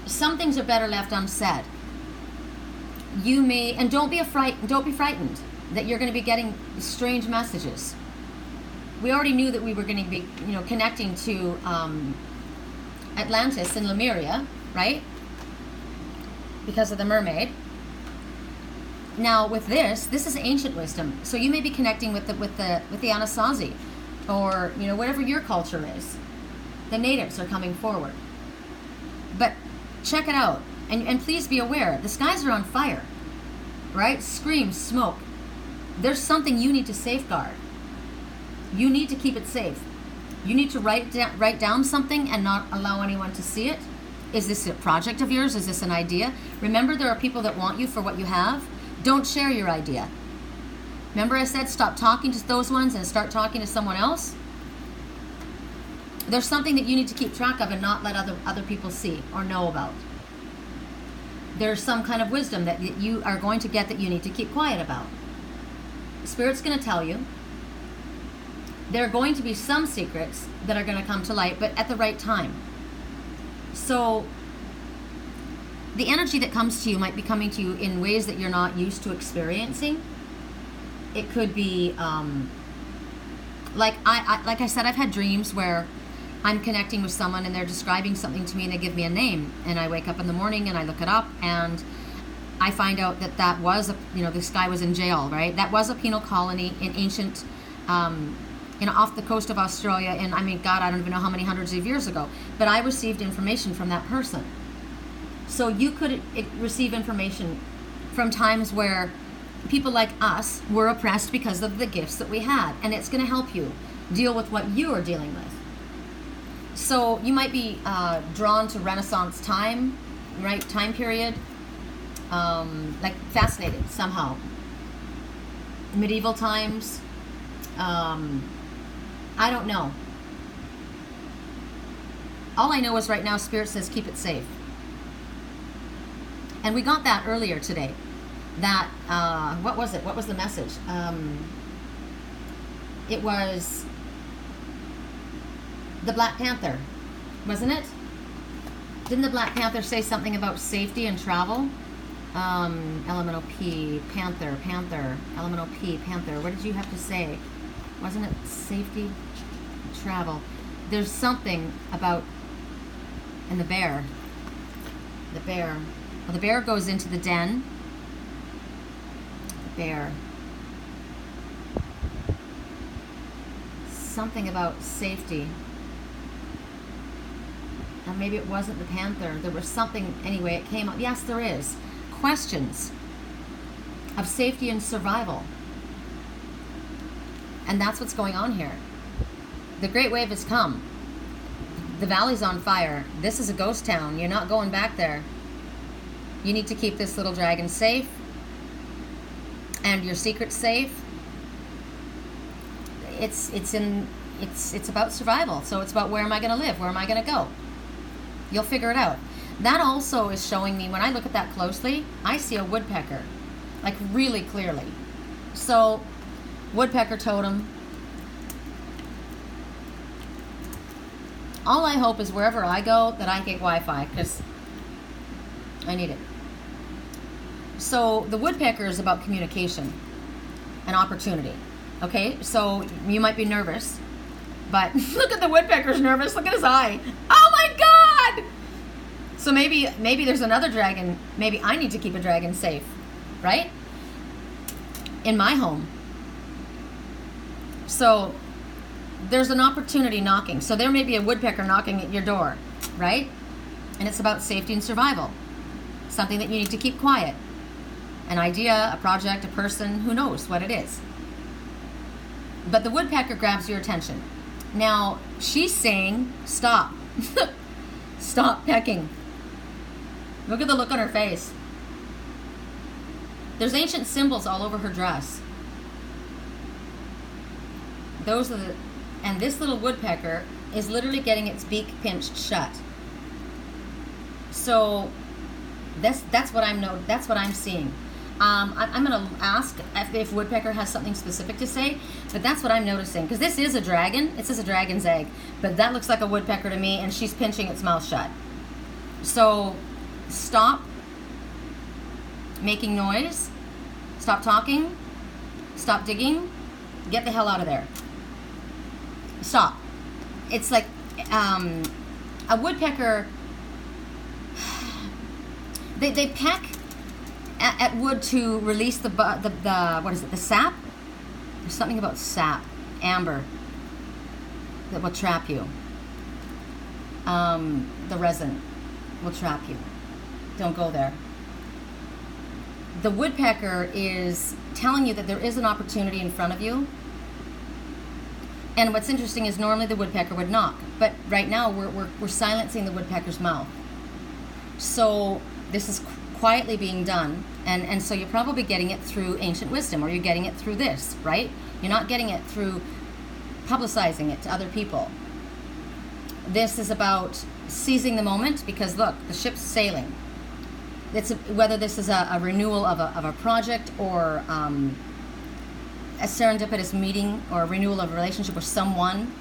some things are better left unsaid. You may, and don't be frightened that you're going to be getting strange messages. We already knew that we were going to be, connecting to Atlantis and Lemuria, right? Because of the mermaid. Now with this is ancient wisdom. So you may be connecting with the Anasazi, or whatever your culture is. The natives are coming forward. But check it out. And please be aware, the skies are on fire, right? Scream, smoke. There's something you need to safeguard. You need to keep it safe. You need to write down something and not allow anyone to see it. Is this a project of yours? Is this an idea? Remember, there are people that want you for what you have. Don't share your idea. Remember I said stop talking to those ones and start talking to someone else? There's something that you need to keep track of and not let other people see or know about. There's some kind of wisdom that you are going to get that you need to keep quiet about. Spirit's going to tell you. There are going to be some secrets that are going to come to light, but at the right time. So the energy that comes to you might be coming to you in ways that you're not used to experiencing. It could be, like I said, I've had dreams where I'm connecting with someone and they're describing something to me and they give me a name, and I wake up in the morning and I look it up and I find out that was this guy was in jail, right? That was a penal colony in ancient, off the coast of Australia, and I mean, God, I don't even know how many hundreds of years ago, but I received information from that person. So you could receive information from times where people like us were oppressed because of the gifts that we had, and it's going to help you deal with what you are dealing with. So you might be drawn to Renaissance time, right? Time period, like fascinated somehow. Medieval times. I don't know. All I know is right now Spirit says keep it safe. And we got that earlier today. That, what was it? What was the message? It was the Black Panther, wasn't it? Didn't the Black Panther say something about safety and travel? Elemental P, Panther, Elemental P, Panther. What did you have to say? Wasn't it safety, travel? There's something about, and the bear. Well, the bear goes into the den. The bear. Something about safety. And maybe it wasn't the panther. There was something, anyway, it came up. Yes, there is. Questions of safety and survival. And that's what's going on here. The great wave has come. The valley's on fire. This is a ghost town. You're not going back there. You need to keep this little dragon safe. And your secret safe. It's about survival. So it's about where am I going to live? Where am I going to go? You'll figure it out. That also is showing me, when I look at that closely, I see a woodpecker. Like really clearly. So, woodpecker totem. All I hope is wherever I go that I get Wi-Fi, because I need it. So the woodpecker is about communication and opportunity. Okay, so you might be nervous, but look at the woodpecker's nervous. Look at his eye. Oh my God! So maybe there's another dragon. Maybe I need to keep a dragon safe, right? In my home. So there's an opportunity knocking. So there may be a woodpecker knocking at your door, right? And it's about safety and survival. Something that you need to keep quiet. An idea, a project, a person, who knows what it is. But the woodpecker grabs your attention. Now, she's saying, stop. Stop pecking. Look at the look on her face. There's ancient symbols all over her dress. Those are and this little woodpecker is literally getting its beak pinched shut. So that's what I'm seeing. I'm going to ask if woodpecker has something specific to say, but that's what I'm noticing, because this is a dragon. It says a dragon's egg, but that looks like a woodpecker to me, and she's pinching its mouth shut. So stop making noise, stop talking, stop digging, get the hell out of there. Stop. It's like a woodpecker, they peck at wood to release the what is it, the sap? There's something about sap, amber, that will trap you. The resin will trap you. Don't go there. The woodpecker is telling you that there is an opportunity in front of you. And what's interesting is normally the woodpecker would knock, but right now we're silencing the woodpecker's mouth. So this is quietly being done, and so you're probably getting it through ancient wisdom, or you're getting it through this, right? You're not getting it through publicizing it to other people. This is about seizing the moment, because look, the ship's sailing. Whether this is a renewal of a project, or a serendipitous meeting, or a renewal of a relationship with someone,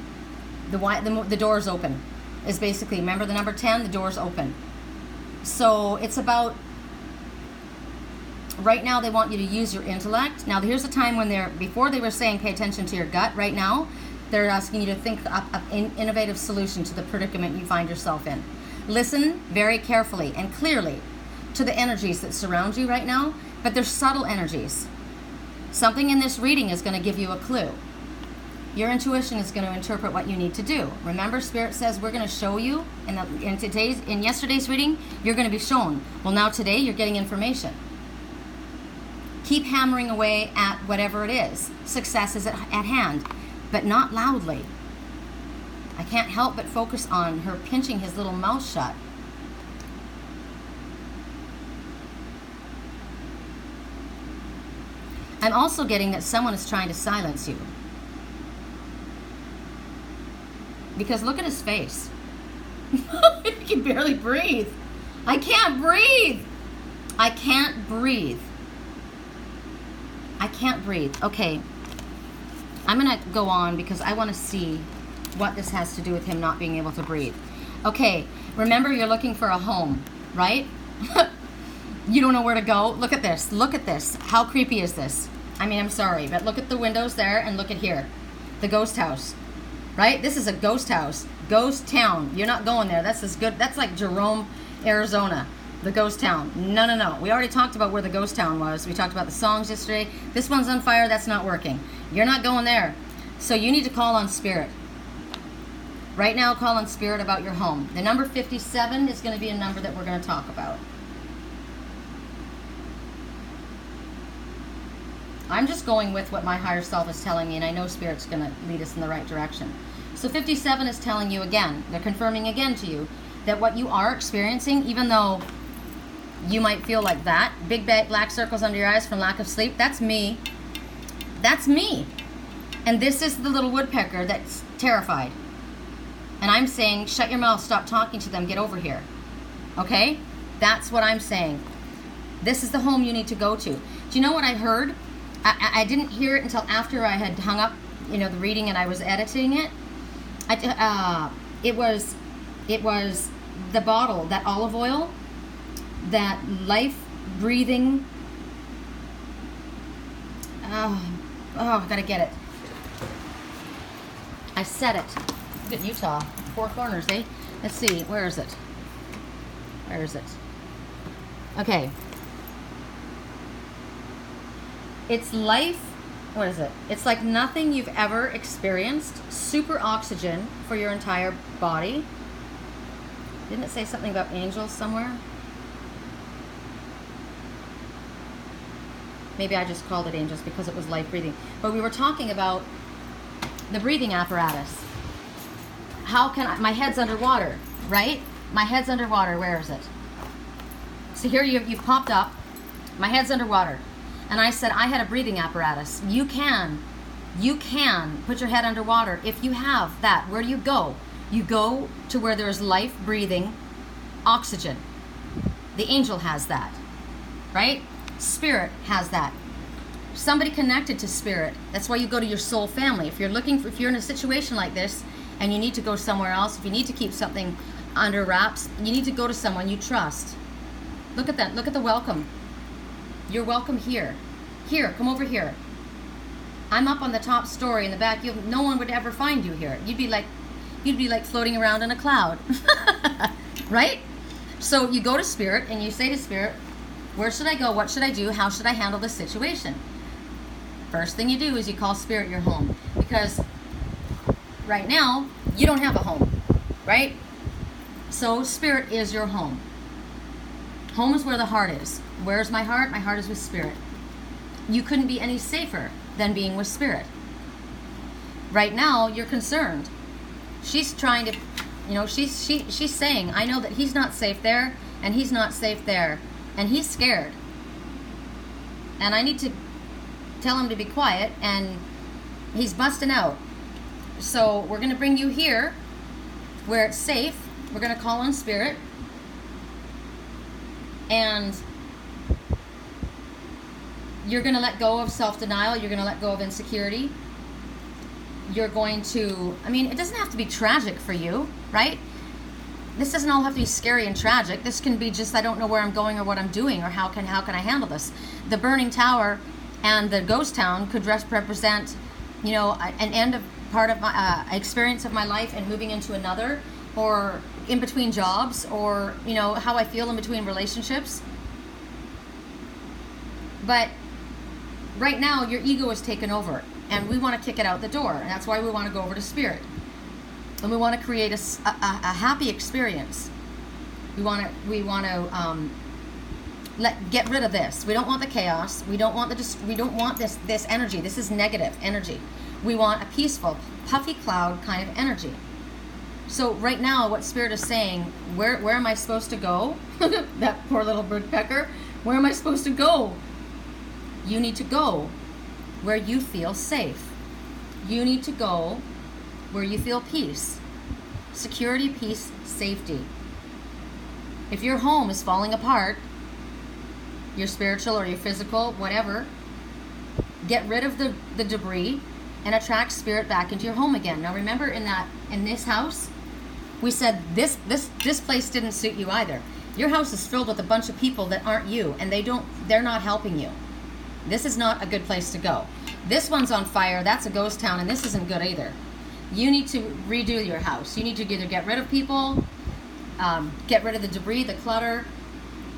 the door's open. Is basically, remember the number 10, the door's open. So it's about, right now they want you to use your intellect. Now here's a time when before they were saying pay attention to your gut, right now they're asking you to think up an innovative solution to the predicament you find yourself in. Listen very carefully and clearly to the energies that surround you right now, but they're subtle energies. Something in this reading is going to give you a clue. Your intuition is going to interpret what you need to do. Remember, Spirit says we're going to show you. In yesterday's reading, you're going to be shown. Well, now today, you're getting information. Keep hammering away at whatever it is. Success is at hand, but not loudly. I can't help but focus on her pinching his little mouth shut. I'm also getting that someone is trying to silence you. Because look at his face. He can barely breathe. I can't breathe. I can't breathe. I can't breathe. Okay. I'm going to go on because I want to see what this has to do with him not being able to breathe. Okay. Remember, you're looking for a home, right? You don't know where to go. Look at this. Look at this. How creepy is this? I mean, I'm sorry, but look at the windows there and look at here. The ghost house, right? This is a ghost house. Ghost town. You're not going there. That's as good. That's like Jerome, Arizona. The ghost town. No, no, no. We already talked about where the ghost town was. We talked about the songs yesterday. This one's on fire. That's not working. You're not going there. So you need to call on Spirit. Right now, call on Spirit about your home. The number 57 is going to be a number that we're going to talk about. I'm just going with what my higher self is telling me, and I know Spirit's going to lead us in the right direction. So 57 is telling you again, they're confirming again to you, that what you are experiencing, even though you might feel like that, big black circles under your eyes from lack of sleep, that's me. That's me. And this is the little woodpecker that's terrified. And I'm saying, shut your mouth, stop talking to them, get over here. Okay? That's what I'm saying. This is the home you need to go to. Do you know what I heard? I didn't hear it until after I had hung up, the reading and I was editing it. It was the bottle, that olive oil, that life-breathing. I gotta get it. I said it. Look at Utah, 4 corners, eh? Let's see, where is it? Where is it? Okay. It's life, what is it? It's like nothing you've ever experienced. Super oxygen for your entire body. Didn't it say something about angels somewhere? Maybe I just called it angels because it was life breathing. But we were talking about the breathing apparatus. How can I, my head's underwater, right? My head's underwater, where is it? So here you've popped up. My head's underwater. And I said, I had a breathing apparatus. You can put your head underwater. If you have that, where do you go? You go to where there's life-breathing oxygen. The angel has that, right? Spirit has that. Somebody connected to Spirit. That's why you go to your soul family. If you're in a situation like this and you need to go somewhere else, if you need to keep something under wraps, you need to go to someone you trust. Look at that. Look at the welcome. You're welcome here. Here, come over here. I'm up on the top story in the back. No one would ever find you here. You'd be like floating around in a cloud. Right? So you go to Spirit and you say to Spirit, where should I go? What should I do? How should I handle this situation? First thing you do is you call Spirit your home. Because right now, you don't have a home. Right? So Spirit is your home. Home is where the heart is. Where's my heart? My heart is with Spirit. You couldn't be any safer than being with Spirit. Right now, you're concerned. She's trying to, she's saying, I know that he's not safe there, and he's not safe there, and he's scared. And I need to tell him to be quiet, and he's busting out. So we're going to bring you here where it's safe. We're going to call on Spirit. And you're going to let go of self-denial. You're going to let go of insecurity. You're going to, it doesn't have to be tragic for you, right? This doesn't all have to be scary and tragic. This can be just, I don't know where I'm going or what I'm doing, or how can I handle this. The burning tower and the ghost town could represent, an end of part of my experience of my life and moving into another, or in between jobs, or, how I feel in between relationships. But right now, your ego is taken over, and we want to kick it out the door. And that's why we want to go over to Spirit. And we want to create a happy experience. We want to get rid of this. We don't want the chaos. We don't want this energy. This is negative energy. We want a peaceful, puffy cloud kind of energy. So right now, what Spirit is saying, where am I supposed to go? That poor little woodpecker. Where am I supposed to go? You need to go where you feel safe. You need to go where you feel peace. Security, peace, safety. If your home is falling apart, your spiritual or your physical, whatever, get rid of the debris and attract Spirit back into your home again. Now remember, in this house, we said this place didn't suit you either. Your house is filled with a bunch of people that aren't you, and they're not helping you. This is not a good place to go. This one's on fire, that's a ghost town, and this isn't good either. You need to redo your house. You need to either get rid of people, get rid of the debris, the clutter,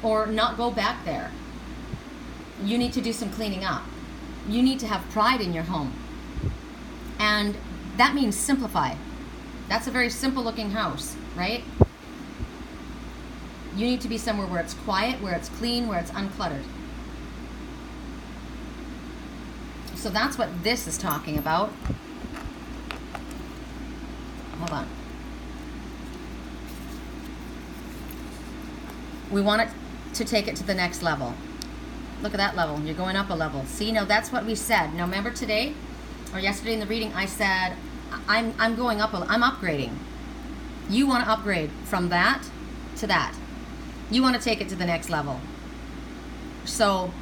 or not go back there. You need to do some cleaning up. You need to have pride in your home. And that means simplify. That's a very simple looking house, right? You need to be somewhere where it's quiet, where it's clean, where it's uncluttered. So that's what this is talking about. Hold on. We want it to take it to the next level. Look at that level. You're going up a level. See, now that's what we said. Now remember today or yesterday in the reading, I said I'm going up. I'm upgrading. You want to upgrade from that to that. You want to take it to the next level. So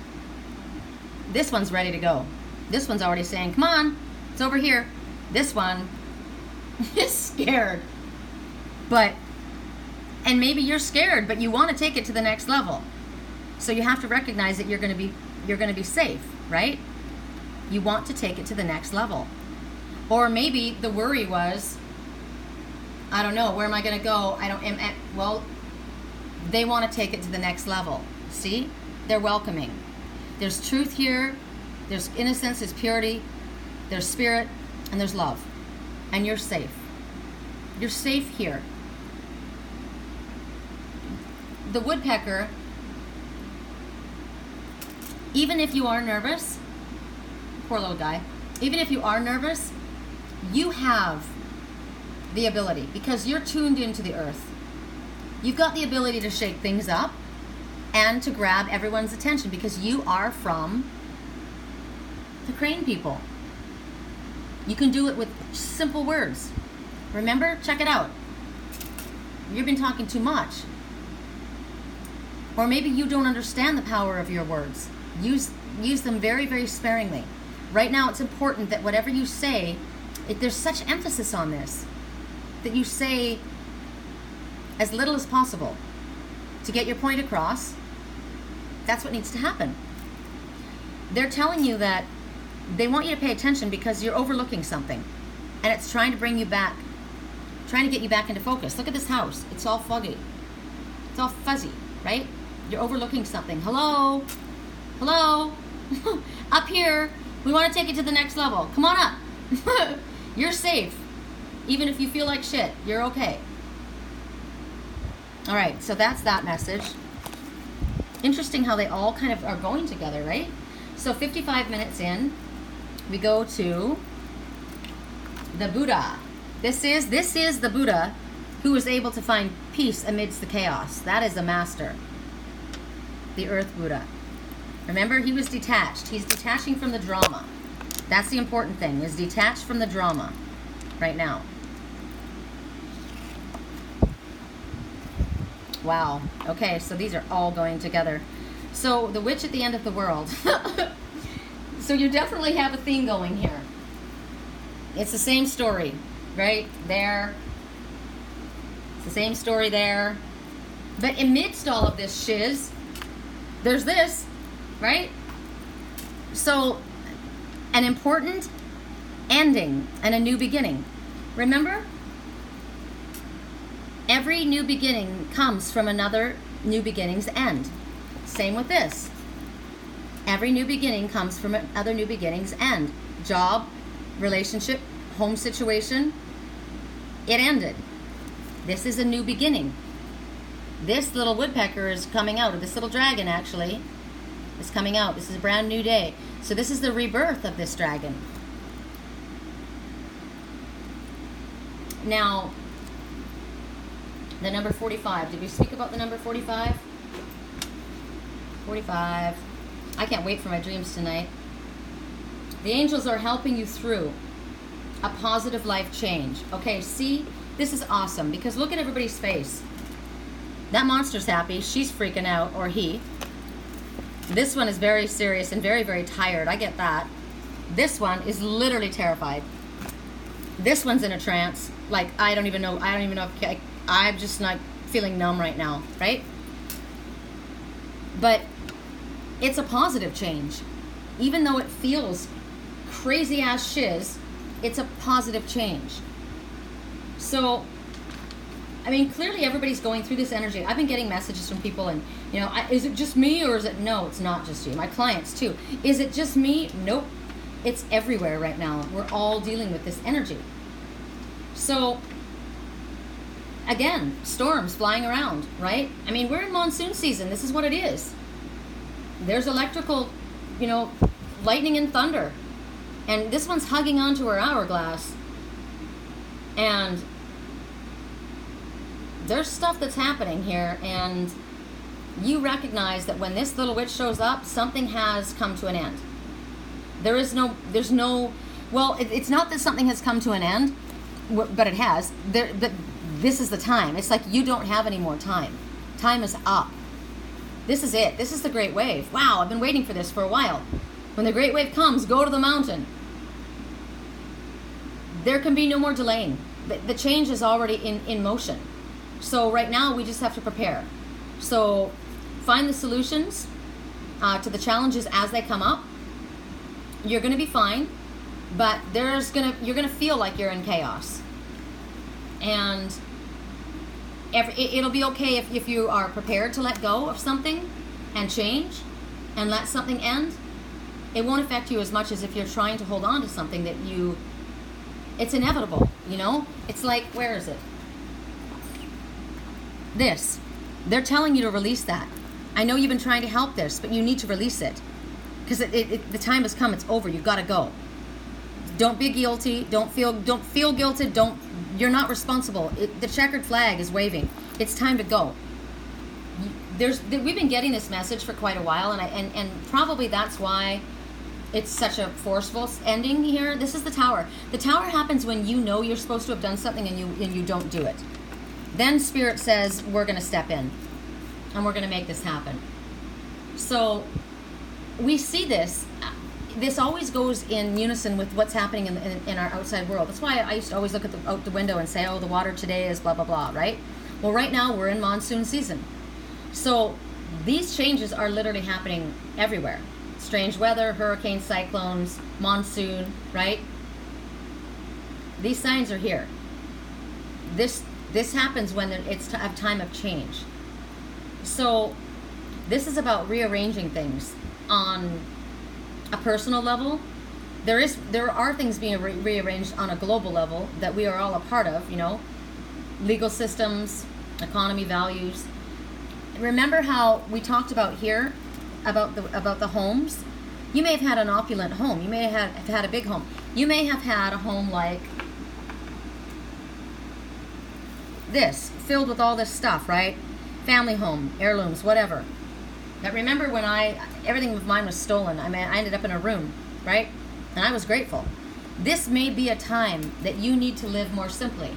this one's ready to go. This one's already saying, come on, it's over here. This one is scared. And maybe you're scared, but you want to take it to the next level. So you have to recognize that you're going to be safe, right? You want to take it to the next level. Or maybe the worry was, I don't know, where am I going to go? Well, they want to take it to the next level. See? They're welcoming. There's truth here. There's innocence, there's purity, there's spirit, and there's love. And you're safe. You're safe here. The woodpecker, even if you are nervous, poor little guy, even if you are nervous, you have the ability, because you're tuned into the earth. You've got the ability to shake things up and to grab everyone's attention, because you are from the crane people. You can do it with simple words. Remember? Check it out. You've been talking too much. Or maybe you don't understand the power of your words. Use them very, very sparingly. Right now, it's important that whatever you say, there's such emphasis on this, that you say as little as possible to get your point across. That's what needs to happen. They're telling you that they want you to pay attention because you're overlooking something, and it's trying to bring you back, trying to get you back into focus. Look at this house. It's all foggy. It's all fuzzy, right? You're overlooking something. Hello? Hello? Up here. We want to take it to the next level. Come on up. You're safe. Even if you feel like shit, you're okay. All right, so that's that message. Interesting how they all kind of are going together, right? So 55 minutes in, we go to the Buddha. This is the Buddha who is able to find peace amidst the chaos. That is a master. The Earth Buddha. Remember, he was detached. He's detaching from the drama. That's the important thing, is detached from the drama right now. Wow. Okay, so these are all going together. So the witch at the end of the world. So you definitely have a theme going here. It's the same story, right? There. It's the same story there. But amidst all of this shiz, there's this, right? So an important ending and a new beginning. Remember? Every new beginning comes from another new beginning's end. Same with this. Every new beginning comes from another new beginning's end. Job, relationship, home situation, it ended. This is a new beginning. This little woodpecker is coming out, or this little dragon actually is coming out. This is a brand new day. So this is the rebirth of this dragon. Now, the number 45. Did we speak about the number 45? 45. I can't wait for my dreams tonight. The angels are helping you through a positive life change. Okay, see, this is awesome because look at everybody's face. That monster's happy. She's freaking out, or he. This one is very serious and very, very tired. I get that. This one is literally terrified. This one's in a trance. Like, I don't even know if I'm just not feeling numb right now, right? But it's a positive change. Even though it feels crazy ass shiz, it's a positive change. So, I mean, clearly everybody's going through this energy. I've been getting messages from people and, you know, is it just me or is it, no, it's not just you. My clients too. Is it just me? Nope. It's everywhere right now. We're all dealing with this energy. So, again, storms flying around, right? I mean, we're in monsoon season. This is what it is. There's electrical, you know, lightning and thunder. And this one's hugging onto her hourglass. And there's stuff that's happening here. And you recognize that when this little witch shows up, something has come to an end. There's no, well, it's not that something has come to an end, but it has. This is the time. It's like you don't have any more time. Time is up. This is it. This is the great wave. Wow, I've been waiting for this for a while. When the great wave comes, go to the mountain. There can be no more delaying. The change is already in motion. So right now, we just have to prepare. So find the solutions to the challenges as they come up. You're going to be fine, but you're going to feel like you're in chaos. And it'll be okay if you are prepared to let go of something and change and let something end. It won't affect you as much as if you're trying to hold on to something that it's inevitable, you know? It's like, where is it? This. They're telling you to release that. I know you've been trying to help this, but you need to release it. Because the time has come, it's over, you've got to go. Don't be guilty, don't feel guilted, you're not responsible. The checkered flag is waving. It's time to go. We've been getting this message for quite a while, and probably that's why it's such a forceful ending here. This is the Tower. The Tower happens when you know you're supposed to have done something and you don't do it. Then Spirit says, we're going to step in, and we're going to make this happen. So we see this. This always goes in unison with what's happening in our outside world. That's why I used to always look out the window and say, oh, the water today is blah, blah, blah, right? Well, right now we're in monsoon season. So these changes are literally happening everywhere. Strange weather, hurricanes, cyclones, monsoon, right? These signs are here. This happens when it's a time of change. So this is about rearranging things on a personal level. There are things being rearranged on a global level that we are all a part of, you know, legal systems, economy, values. remember how we talked about here about the homes? You may have had an opulent home. You may have had a big home. You may have had a home like this, filled with all this stuff, right? Family home, heirlooms, whatever. But remember when everything of mine was stolen. I mean, I ended up in a room, right? And I was grateful. This may be a time that you need to live more simply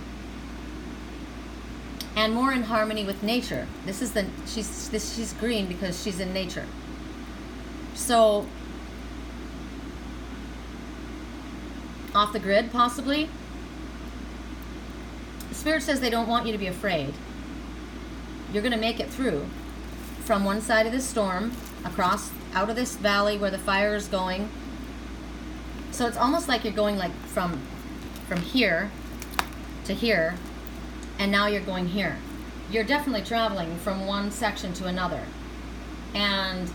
and more in harmony with nature. She's green because she's in nature. So off the grid, possibly. Spirit says they don't want you to be afraid. You're going to make it through from one side of this storm, across, out of this valley where the fire is going. So it's almost like you're going like from here to here, and now you're going here. You're definitely traveling from one section to another. And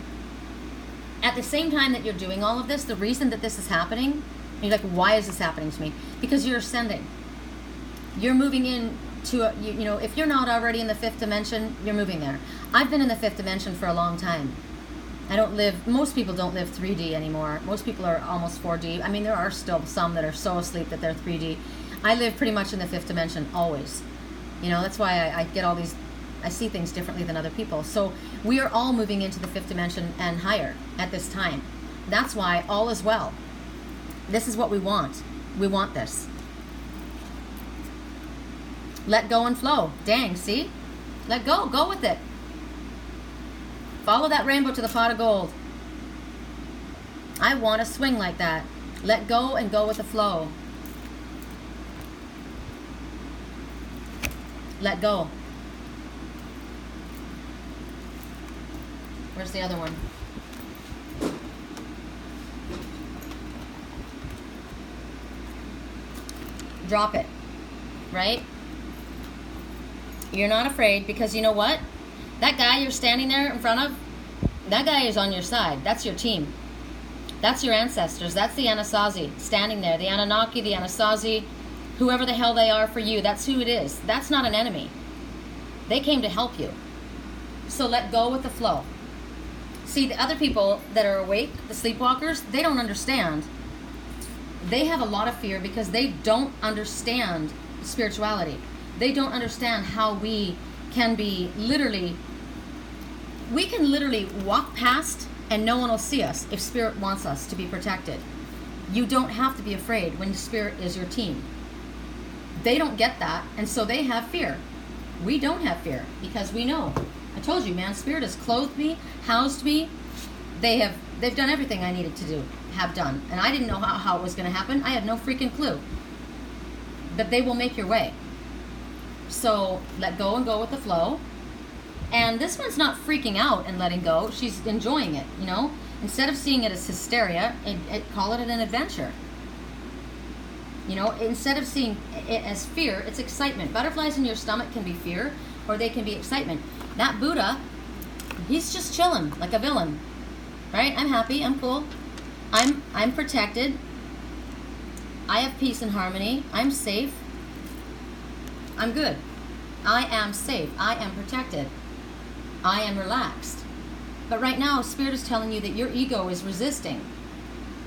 at the same time that you're doing all of this, the reason that this is happening, you're like, why is this happening to me? Because you're ascending. You're moving in to, you know, if you're not already in the 5th dimension, you're moving there. I've been in the 5th dimension for a long time. Most people don't live 3D anymore. Most people are almost 4D. I mean, there are still some that are so asleep that they're 3D. I live pretty much in the 5th dimension, always. You know, that's why I get all these, I see things differently than other people. So we are all moving into the 5th dimension and higher at this time. That's why all is well. This is what we want. We want this. Let go and flow. Dang, see? Let go. Go with it. Follow that rainbow to the pot of gold. I want to swing like that. Let go and go with the flow. Let go. Where's the other one? Drop it. Right? You're not afraid because you know what? That guy you're standing there in front of, that guy is on your side. That's your team. That's your ancestors. That's the Anasazi standing there. The Anunnaki, the Anasazi, whoever the hell they are for you, that's who it is. That's not an enemy. They came to help you. So let go with the flow. See, the other people that are awake, the sleepwalkers, they don't understand. They have a lot of fear because they don't understand spirituality. They don't understand how we can be we can literally walk past and no one will see us if Spirit wants us to be protected. You don't have to be afraid when Spirit is your team. They don't get that, and so they have fear. We don't have fear because we know. I told you, man, Spirit has clothed me, housed me. They've done everything I needed to have done. And I didn't know how it was going to happen. I had no freaking clue. But they will make your way. So let go and go with the flow. And this one's not freaking out and letting go. She's enjoying it, you know. Instead of seeing it as hysteria, call it an adventure. You know, instead of seeing it as fear, it's excitement. Butterflies in your stomach can be fear, or they can be excitement. That Buddha, he's just chilling like a villain, right? I'm happy. I'm cool. I'm protected. I have peace and harmony. I'm safe. I'm good. I am safe. I am protected. I am relaxed. But right now, Spirit is telling you that your ego is resisting.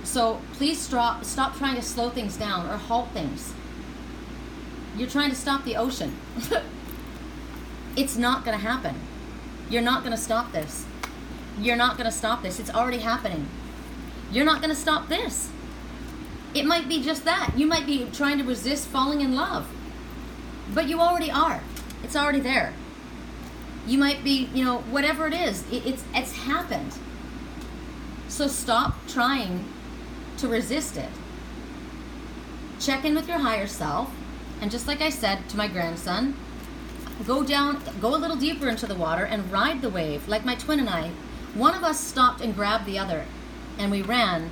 So please stop trying to slow things down or halt things. You're trying to stop the ocean. It's not going to happen. You're not going to stop this. You're not going to stop this. It's already happening. You're not going to stop this. It might be just that. You might be trying to resist falling in love. But you already are. It's already there. You might be, you know, whatever it is. It's happened. So stop trying to resist it. Check in with your higher self. And just like I said to my grandson, go a little deeper into the water and ride the wave. Like my twin and I, one of us stopped and grabbed the other. And we ran.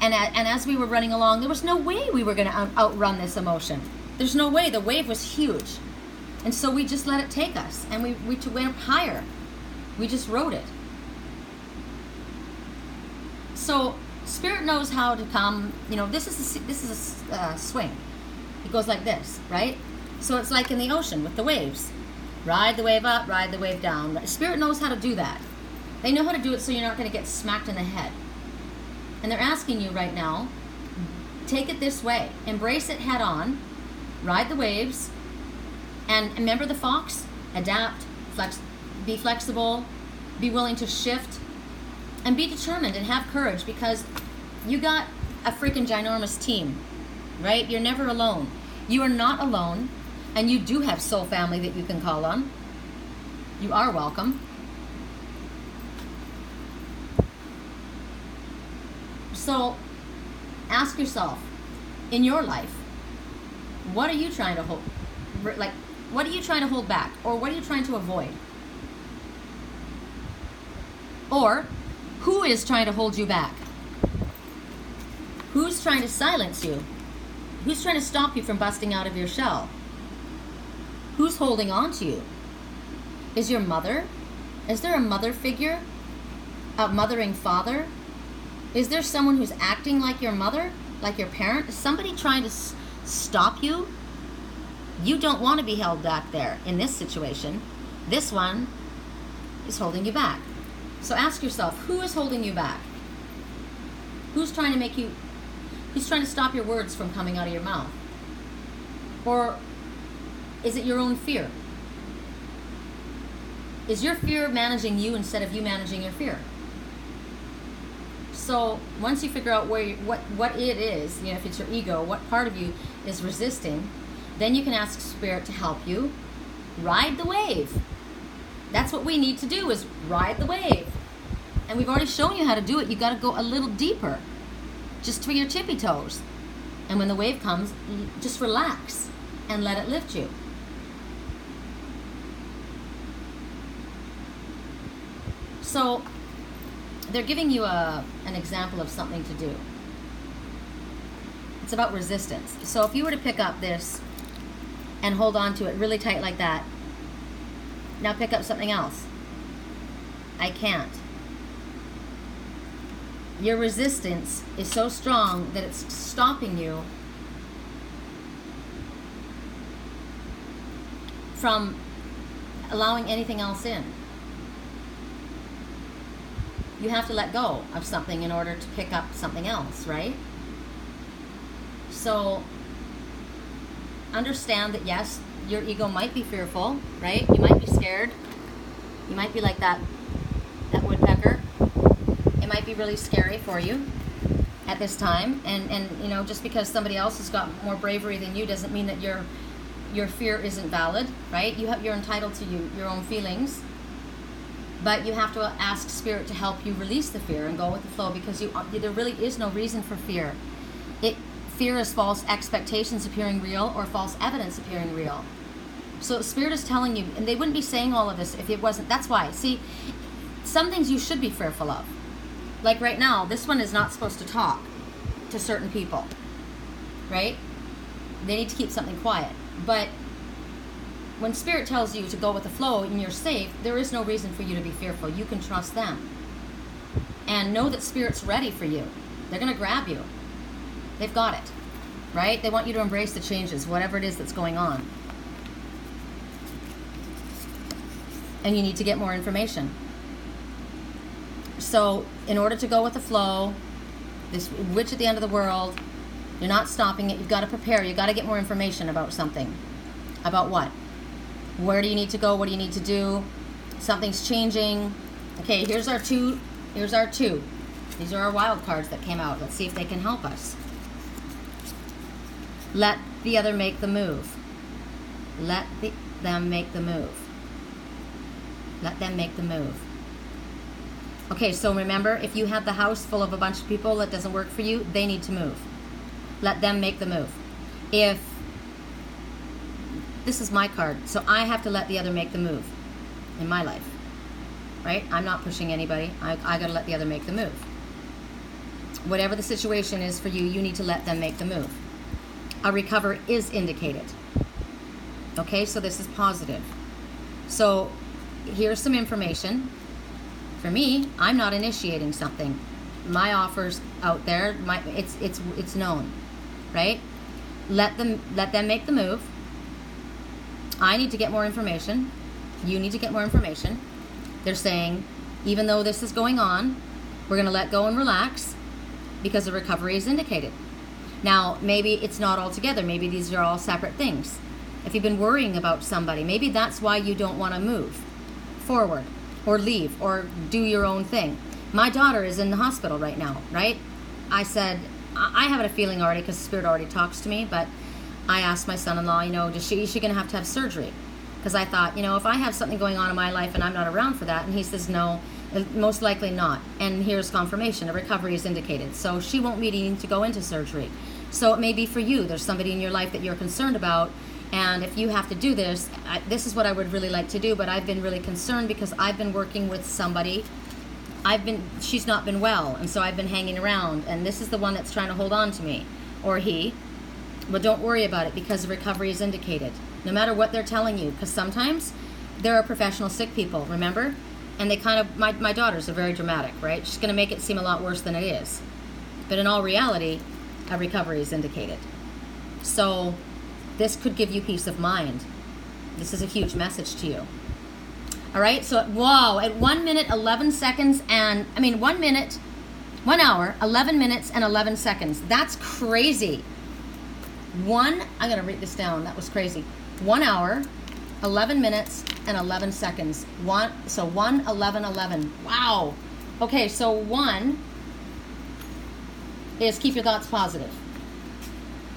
And as we were running along, there was no way we were going to outrun this emotion. There's no way. The wave was huge. And so we just let it take us. And we went higher. We just rode it. So Spirit knows how to come. You know, this is a swing. It goes like this, right? So it's like in the ocean with the waves. Ride the wave up, ride the wave down. Spirit knows how to do that. They know how to do it so you're not going to get smacked in the head. And they're asking you right now, take it this way. Embrace it head on. Ride the waves. And remember the fox? Adapt, be flexible, be willing to shift, and be determined and have courage, because you got a freaking ginormous team, right? You're never alone. You are not alone, and you do have soul family that you can call on. You are welcome. So ask yourself, in your life, what are you trying to hold, what are you trying to hold back, or what are you trying to avoid? Or who is trying to hold you back? Who's trying to silence you? Who's trying to stop you from busting out of your shell? Who's holding on to you? Is your mother? Is there a mother figure? A mothering father? Is there someone who's acting like your mother? Like your parent? Is somebody trying to stop you? You don't want to be held back there in this situation. This one is holding you back. So ask yourself, who is holding you back? Who's trying to stop your words from coming out of your mouth? Or is it your own fear? Is your fear managing you instead of you managing your fear? So once you figure out what it is, if it's your ego, what part of you is resisting, then you can ask Spirit to help you ride the wave. That's what we need to do, is ride the wave. And we've already shown you how to do it. You got to go a little deeper, just to your tippy toes. And when the wave comes, just relax and let it lift you. So they're giving you an example of something to do. It's about resistance. So if you were to pick up this and hold on to it really tight like that, now pick up something else. I can't. Your resistance is so strong that it's stopping you from allowing anything else in. You have to let go of something in order to pick up something else, right? So understand that yes, your ego might be fearful, right? You might be scared. You might be like that woodpecker. It might be really scary for you at this time. And just because somebody else has got more bravery than you doesn't mean that your fear isn't valid, right? You're entitled to your own feelings. But you have to ask Spirit to help you release the fear and go with the flow, because there really is no reason for fear. Fear is false expectations appearing real, or false evidence appearing real. So Spirit is telling you, and they wouldn't be saying all of this if it wasn't. That's why. See, some things you should be fearful of. Like right now, this one is not supposed to talk to certain people, right? They need to keep something quiet. But when Spirit tells you to go with the flow and you're safe, there is no reason for you to be fearful. You can trust them. And know that Spirit's ready for you. They're going to grab you. They've got it, right? They want you to embrace the changes, whatever it is that's going on. And you need to get more information. So in order to go with the flow, this witch at the end of the world, you're not stopping it. You've got to prepare. You've got to get more information about something. About what? Where do you need to go? What do you need to do? Something's changing. Okay, here's our two. These are our wild cards that came out. Let's see if they can help us. Let the other make the move. Let them make the move. Let them make the move. Okay, so remember, if you have the house full of a bunch of people that doesn't work for you, they need to move. Let them make the move. This is my card, so I have to let the other make the move in my life, right? I'm not pushing anybody. I got to let the other make the move. Whatever the situation is for you, you need to let them make the move. A recover is indicated. Okay, so this is positive. So here's some information. For me, I'm not initiating something. My offer's out there. It's known, right? Let them make the move. I need to get more information. You need to get more information. They're saying, even though this is going on, we're going to let go and relax because the recovery is indicated. Now, maybe it's not all together. Maybe these are all separate things. If you've been worrying about somebody, maybe that's why you don't want to move forward or leave or do your own thing. My daughter is in the hospital right now, right? I said, I have a feeling already because Spirit already talks to me, but I asked my son-in-law, is she going to have surgery? Because I thought, if I have something going on in my life and I'm not around for that, and he says no, most likely not. And here's confirmation, a recovery is indicated. So she won't be needing to go into surgery. So it may be for you. There's somebody in your life that you're concerned about, and if you have to do this, this is what I would really like to do, but I've been really concerned because I've been working with somebody. She's not been well, and so I've been hanging around, and this is the one that's trying to hold on to me, or he. But don't worry about it because the recovery is indicated, no matter what they're telling you, because sometimes there are professional sick people, remember? And they my daughters are very dramatic, right? She's going to make it seem a lot worse than it is. But in all reality, a recovery is indicated. So this could give you peace of mind. This is a huge message to you. All right, so at 1 minute, 11 seconds, 1 hour, 11 minutes, and 11 seconds. That's crazy. I'm going to write this down. That was crazy. 1 hour, 11 minutes, and 11 seconds. 1, 11, 11. Wow. Okay, so 1 is keep your thoughts positive.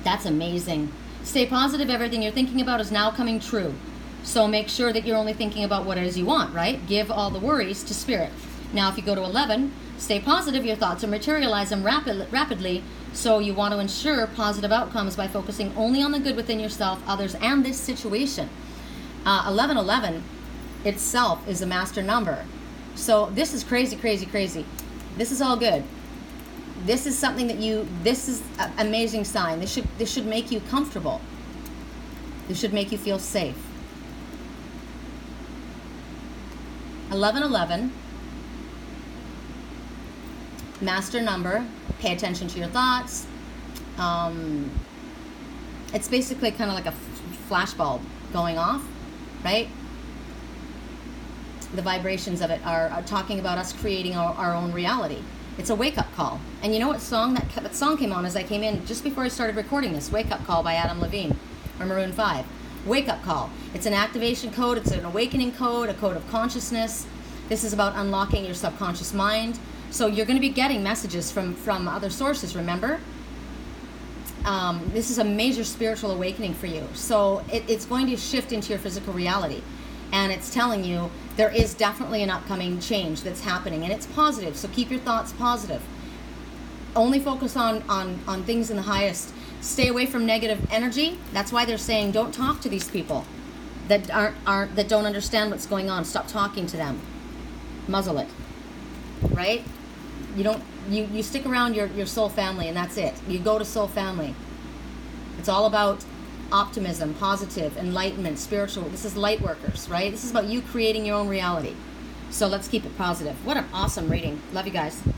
That's amazing. Stay positive. Everything you're thinking about is now coming true. So make sure that you're only thinking about what it is you want, right? Give all the worries to Spirit. Now, if you go to 11, stay positive. Your thoughts are materializing rapidly. So you want to ensure positive outcomes by focusing only on the good within yourself, others, and this situation. 1111 itself is a master number. So this is crazy, crazy, crazy. This is all good. This is something that this is an amazing sign. This should make you comfortable. This should make you feel safe. 1111, master number. Pay attention to your thoughts. It's basically kind of like a flashbulb going off, right? The vibrations of it are talking about us creating our own reality. It's a wake-up call. And you know what song? That song came on as I came in just before I started recording this. Wake Up Call by Adam Levine or Maroon 5. Wake up call. It's an activation code. It's an awakening code, a code of consciousness. This is about unlocking your subconscious mind. So you're going to be getting messages from other sources, remember? This is a major spiritual awakening for you. So it's going to shift into your physical reality. And it's telling you there is definitely an upcoming change that's happening. And it's positive. So keep your thoughts positive. Only focus on things in the highest. Stay away from negative energy. That's why they're saying don't talk to these people that that don't understand what's going on. Stop talking to them. Muzzle it. Right? You stick around your soul family, and that's it. You go to soul family. It's all about optimism, positive, enlightenment, spiritual. This is light workers, right? This is about you creating your own reality. So let's keep it positive. What an awesome reading. Love you guys.